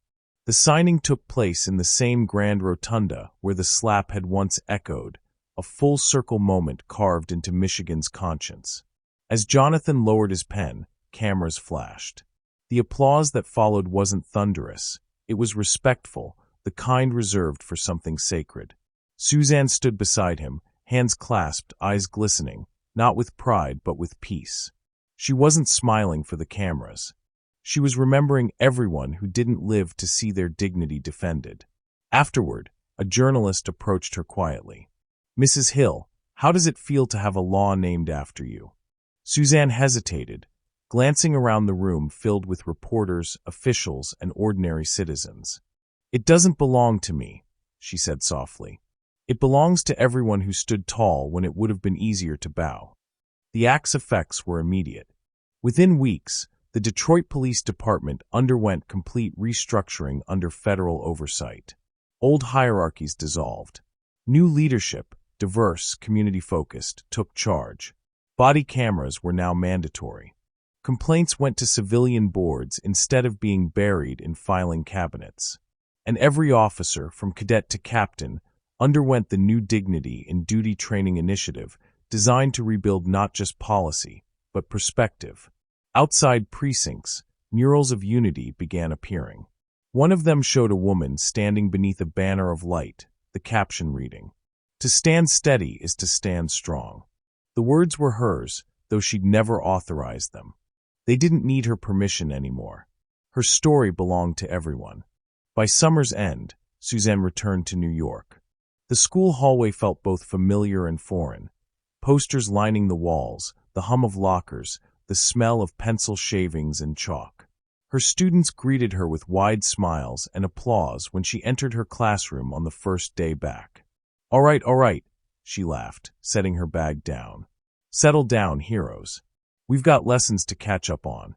The signing took place in the same grand rotunda where the slap had once echoed, a full-circle moment carved into Michigan's conscience. As Jonathan lowered his pen, cameras flashed. The applause that followed wasn't thunderous. It was respectful, the kind reserved for something sacred. Suzanne stood beside him, hands clasped, eyes glistening, not with pride but with peace. She wasn't smiling for the cameras. She was remembering everyone who didn't live to see their dignity defended. Afterward, a journalist approached her quietly. "Mrs. Hill, how does it feel to have a law named after you?" Suzanne hesitated, glancing around the room filled with reporters, officials, and ordinary citizens. "It doesn't belong to me," she said softly. "It belongs to everyone who stood tall when it would have been easier to bow." The act's effects were immediate. Within weeks, the Detroit Police Department underwent complete restructuring under federal oversight. Old hierarchies dissolved. New leadership, diverse, community-focused, took charge. Body cameras were now mandatory. Complaints went to civilian boards instead of being buried in filing cabinets. And every officer, from cadet to captain, underwent the new Dignity in Duty training initiative designed to rebuild not just policy, but perspective. Outside precincts, murals of unity began appearing. One of them showed a woman standing beneath a banner of light, the caption reading, "To stand steady is to stand strong." The words were hers, though she'd never authorized them. They didn't need her permission anymore. Her story belonged to everyone. By summer's end, Suzanne returned to New York. The school hallway felt both familiar and foreign. Posters lining the walls, the hum of lockers, the smell of pencil shavings and chalk. Her students greeted her with wide smiles and applause when she entered her classroom on the first day back. All right, she laughed, setting her bag down. "Settle down, heroes. We've got lessons to catch up on."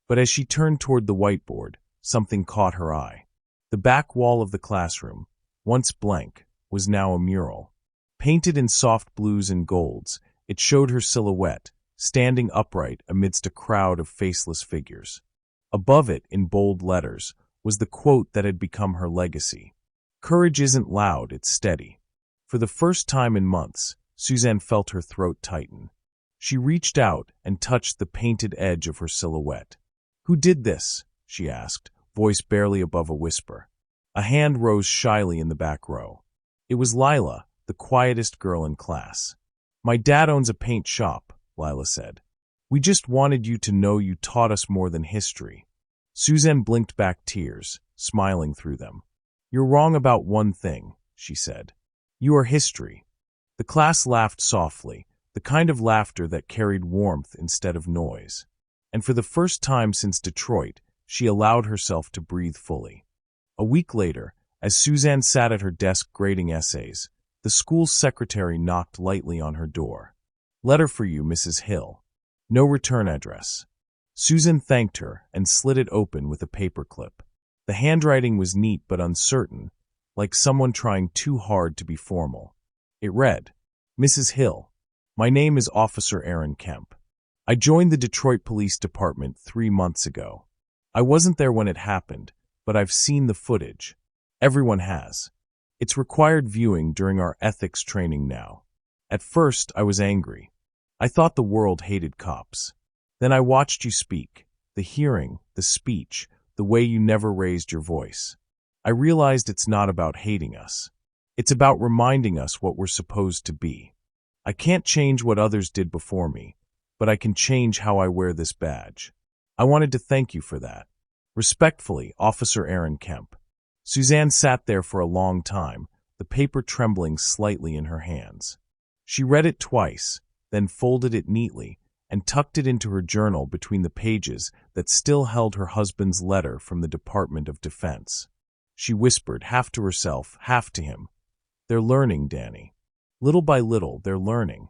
But as she turned toward the whiteboard, something caught her eye. The back wall of the classroom, once blank, was now a mural. Painted in soft blues and golds, it showed her silhouette, standing upright amidst a crowd of faceless figures. Above it, in bold letters, was the quote that had become her legacy. "Courage isn't loud, it's steady." For the first time in months, Suzanne felt her throat tighten. She reached out and touched the painted edge of her silhouette. "Who did this?" she asked, voice barely above a whisper. A hand rose shyly in the back row. It was Lila, the quietest girl in class. "My dad owns a paint shop," Lila said. "We just wanted you to know you taught us more than history." Suzanne blinked back tears, smiling through them. "You're wrong about one thing," she said. "You are history." The class laughed softly, the kind of laughter that carried warmth instead of noise. And for the first time since Detroit, she allowed herself to breathe fully. A week later, as Suzanne sat at her desk grading essays, the school secretary knocked lightly on her door. "Letter for you, Mrs. Hill. No return address." Susan thanked her and slid it open with a paperclip. The handwriting was neat but uncertain, like someone trying too hard to be formal. It read, "Mrs. Hill, my name is Officer Aaron Kemp. I joined the Detroit Police Department 3 months ago. I wasn't there when it happened, but I've seen the footage. Everyone has. It's required viewing during our ethics training now. At first, I was angry. I thought the world hated cops. Then I watched you speak. The hearing, the speech, the way you never raised your voice. I realized it's not about hating us. It's about reminding us what we're supposed to be. I can't change what others did before me, but I can change how I wear this badge. I wanted to thank you for that. Respectfully, Officer Aaron Kemp. Suzanne sat there for a long time, the paper trembling slightly in her hands. She read it twice, then folded it neatly, and tucked it into her journal between the pages that still held her husband's letter from the Department of Defense. She whispered, half to herself, half to him. They're learning, Danny. Little by little, they're learning.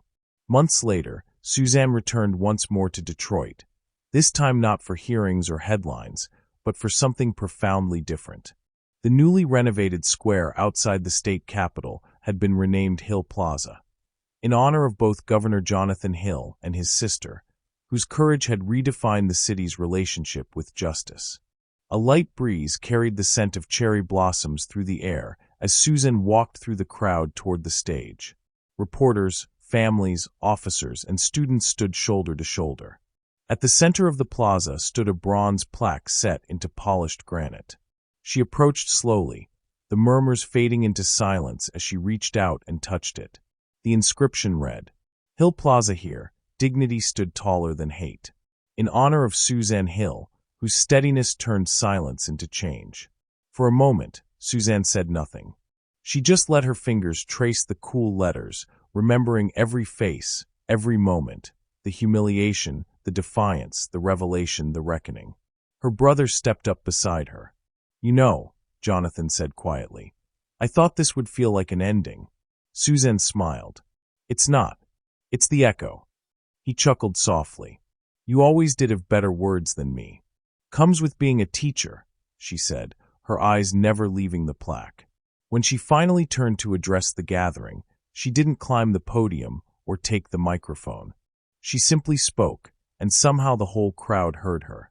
Months later, Suzanne returned once more to Detroit, this time not for hearings or headlines, but for something profoundly different. The newly renovated square outside the state capitol had been renamed Hill Plaza, in honor of both Governor Jonathan Hill and his sister, whose courage had redefined the city's relationship with justice. A light breeze carried the scent of cherry blossoms through the air as Susan walked through the crowd toward the stage. Reporters, families, officers, and students stood shoulder to shoulder. At the center of the plaza stood a bronze plaque set into polished granite. She approached slowly, the murmurs fading into silence as she reached out and touched it. The inscription read, "Hill Plaza here, dignity stood taller than hate." In honor of Suzanne Hill, whose steadiness turned silence into change. For a moment, Suzanne said nothing. She just let her fingers trace the cool letters, remembering every face, every moment, the humiliation, the defiance, the revelation, the reckoning. Her brother stepped up beside her. "You know," Jonathan said quietly, "I thought this would feel like an ending." Suzanne smiled. "It's not. It's the echo." He chuckled softly. "You always did have better words than me." "Comes with being a teacher," she said, her eyes never leaving the plaque. When she finally turned to address the gathering, she didn't climb the podium or take the microphone. She simply spoke, and somehow the whole crowd heard her.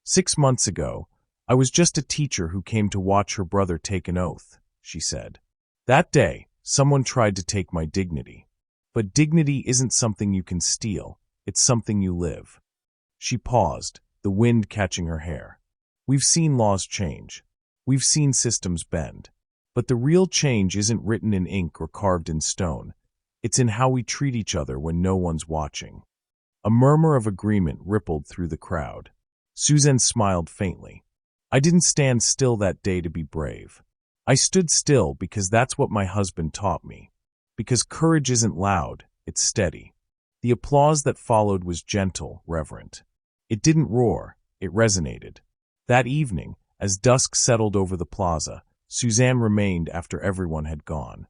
6 months ago, I was just a teacher who came to watch her brother take an oath," she said. "That day, someone tried to take my dignity. But dignity isn't something you can steal, it's something you live." She paused, the wind catching her hair. "We've seen laws change. We've seen systems bend. But the real change isn't written in ink or carved in stone. It's in how we treat each other when no one's watching." A murmur of agreement rippled through the crowd. Suzanne smiled faintly. "I didn't stand still that day to be brave. I stood still because that's what my husband taught me. Because courage isn't loud, it's steady." The applause that followed was gentle, reverent. It didn't roar, it resonated. That evening, as dusk settled over the plaza, Suzanne remained after everyone had gone.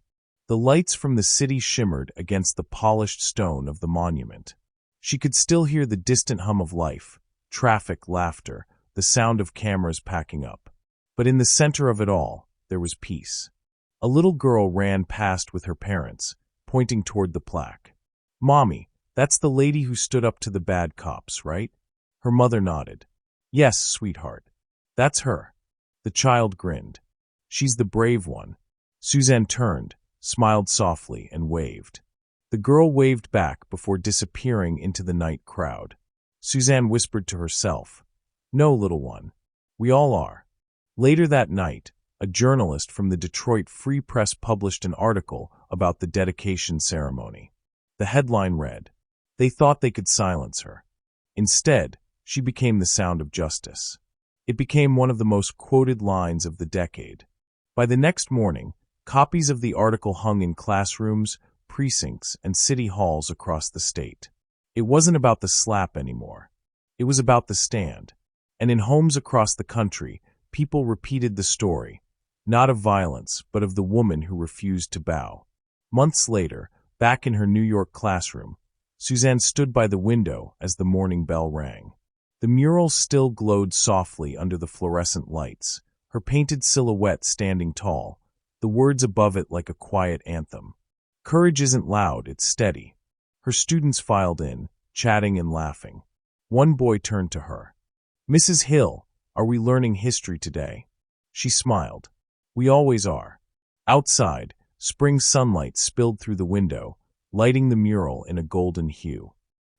The lights from the city shimmered against the polished stone of the monument. She could still hear the distant hum of life, traffic, laughter, the sound of cameras packing up. But in the center of it all, there was peace. A little girl ran past with her parents, pointing toward the plaque. "Mommy, that's the lady who stood up to the bad cops, right?" Her mother nodded. "Yes, sweetheart. That's her." The child grinned. "She's the brave one." Suzanne turned, smiled softly, and waved. The girl waved back before disappearing into the night crowd. Suzanne whispered to herself, "No, little one. We all are." Later that night, a journalist from the Detroit Free Press published an article about the dedication ceremony. The headline read, "They thought they could silence her. Instead, she became the sound of justice." It became one of the most quoted lines of the decade. By the next morning, copies of the article hung in classrooms, precincts, and city halls across the state. It wasn't about the slap anymore. It was about the stand. And in homes across the country, people repeated the story, not of violence, but of the woman who refused to bow. Months later, back in her New York classroom, Suzanne stood by the window as the morning bell rang. The mural still glowed softly under the fluorescent lights, her painted silhouette standing tall, the words above it like a quiet anthem. "Courage isn't loud, it's steady." Her students filed in, chatting and laughing. One boy turned to her. "Mrs. Hill, are we learning history today?" She smiled. We always are. Outside, spring sunlight spilled through the window, lighting the mural in a golden hue.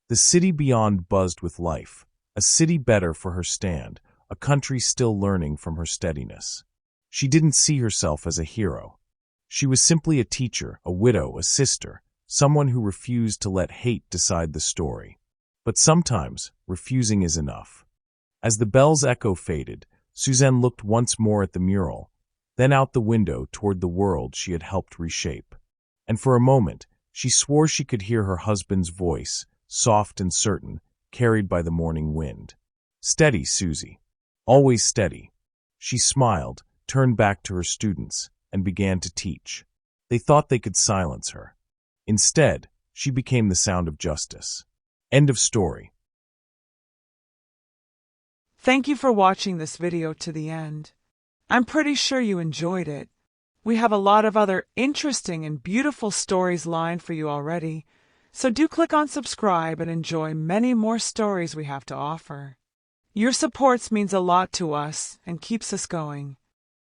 The city beyond buzzed with life, a city better for her stand, a country still learning from her steadiness. She didn't see herself as a hero. She was simply a teacher, a widow, a sister, someone who refused to let hate decide the story. But sometimes, refusing is enough. As the bell's echo faded, Suzanne looked once more at the mural, then out the window toward the world she had helped reshape. And for a moment, she swore she could hear her husband's voice, soft and certain, carried by the morning wind. Steady, Susie. Always steady. She smiled, turned back to her students, and began to teach. They thought they could silence her. Instead, she became the sound of justice. End of story. Thank you for watching this video to the end. I'm pretty sure you enjoyed it. We have a lot of other interesting and beautiful stories lined for you already, so do click on subscribe and enjoy many more stories we have to offer. Your support means a lot to us and keeps us going.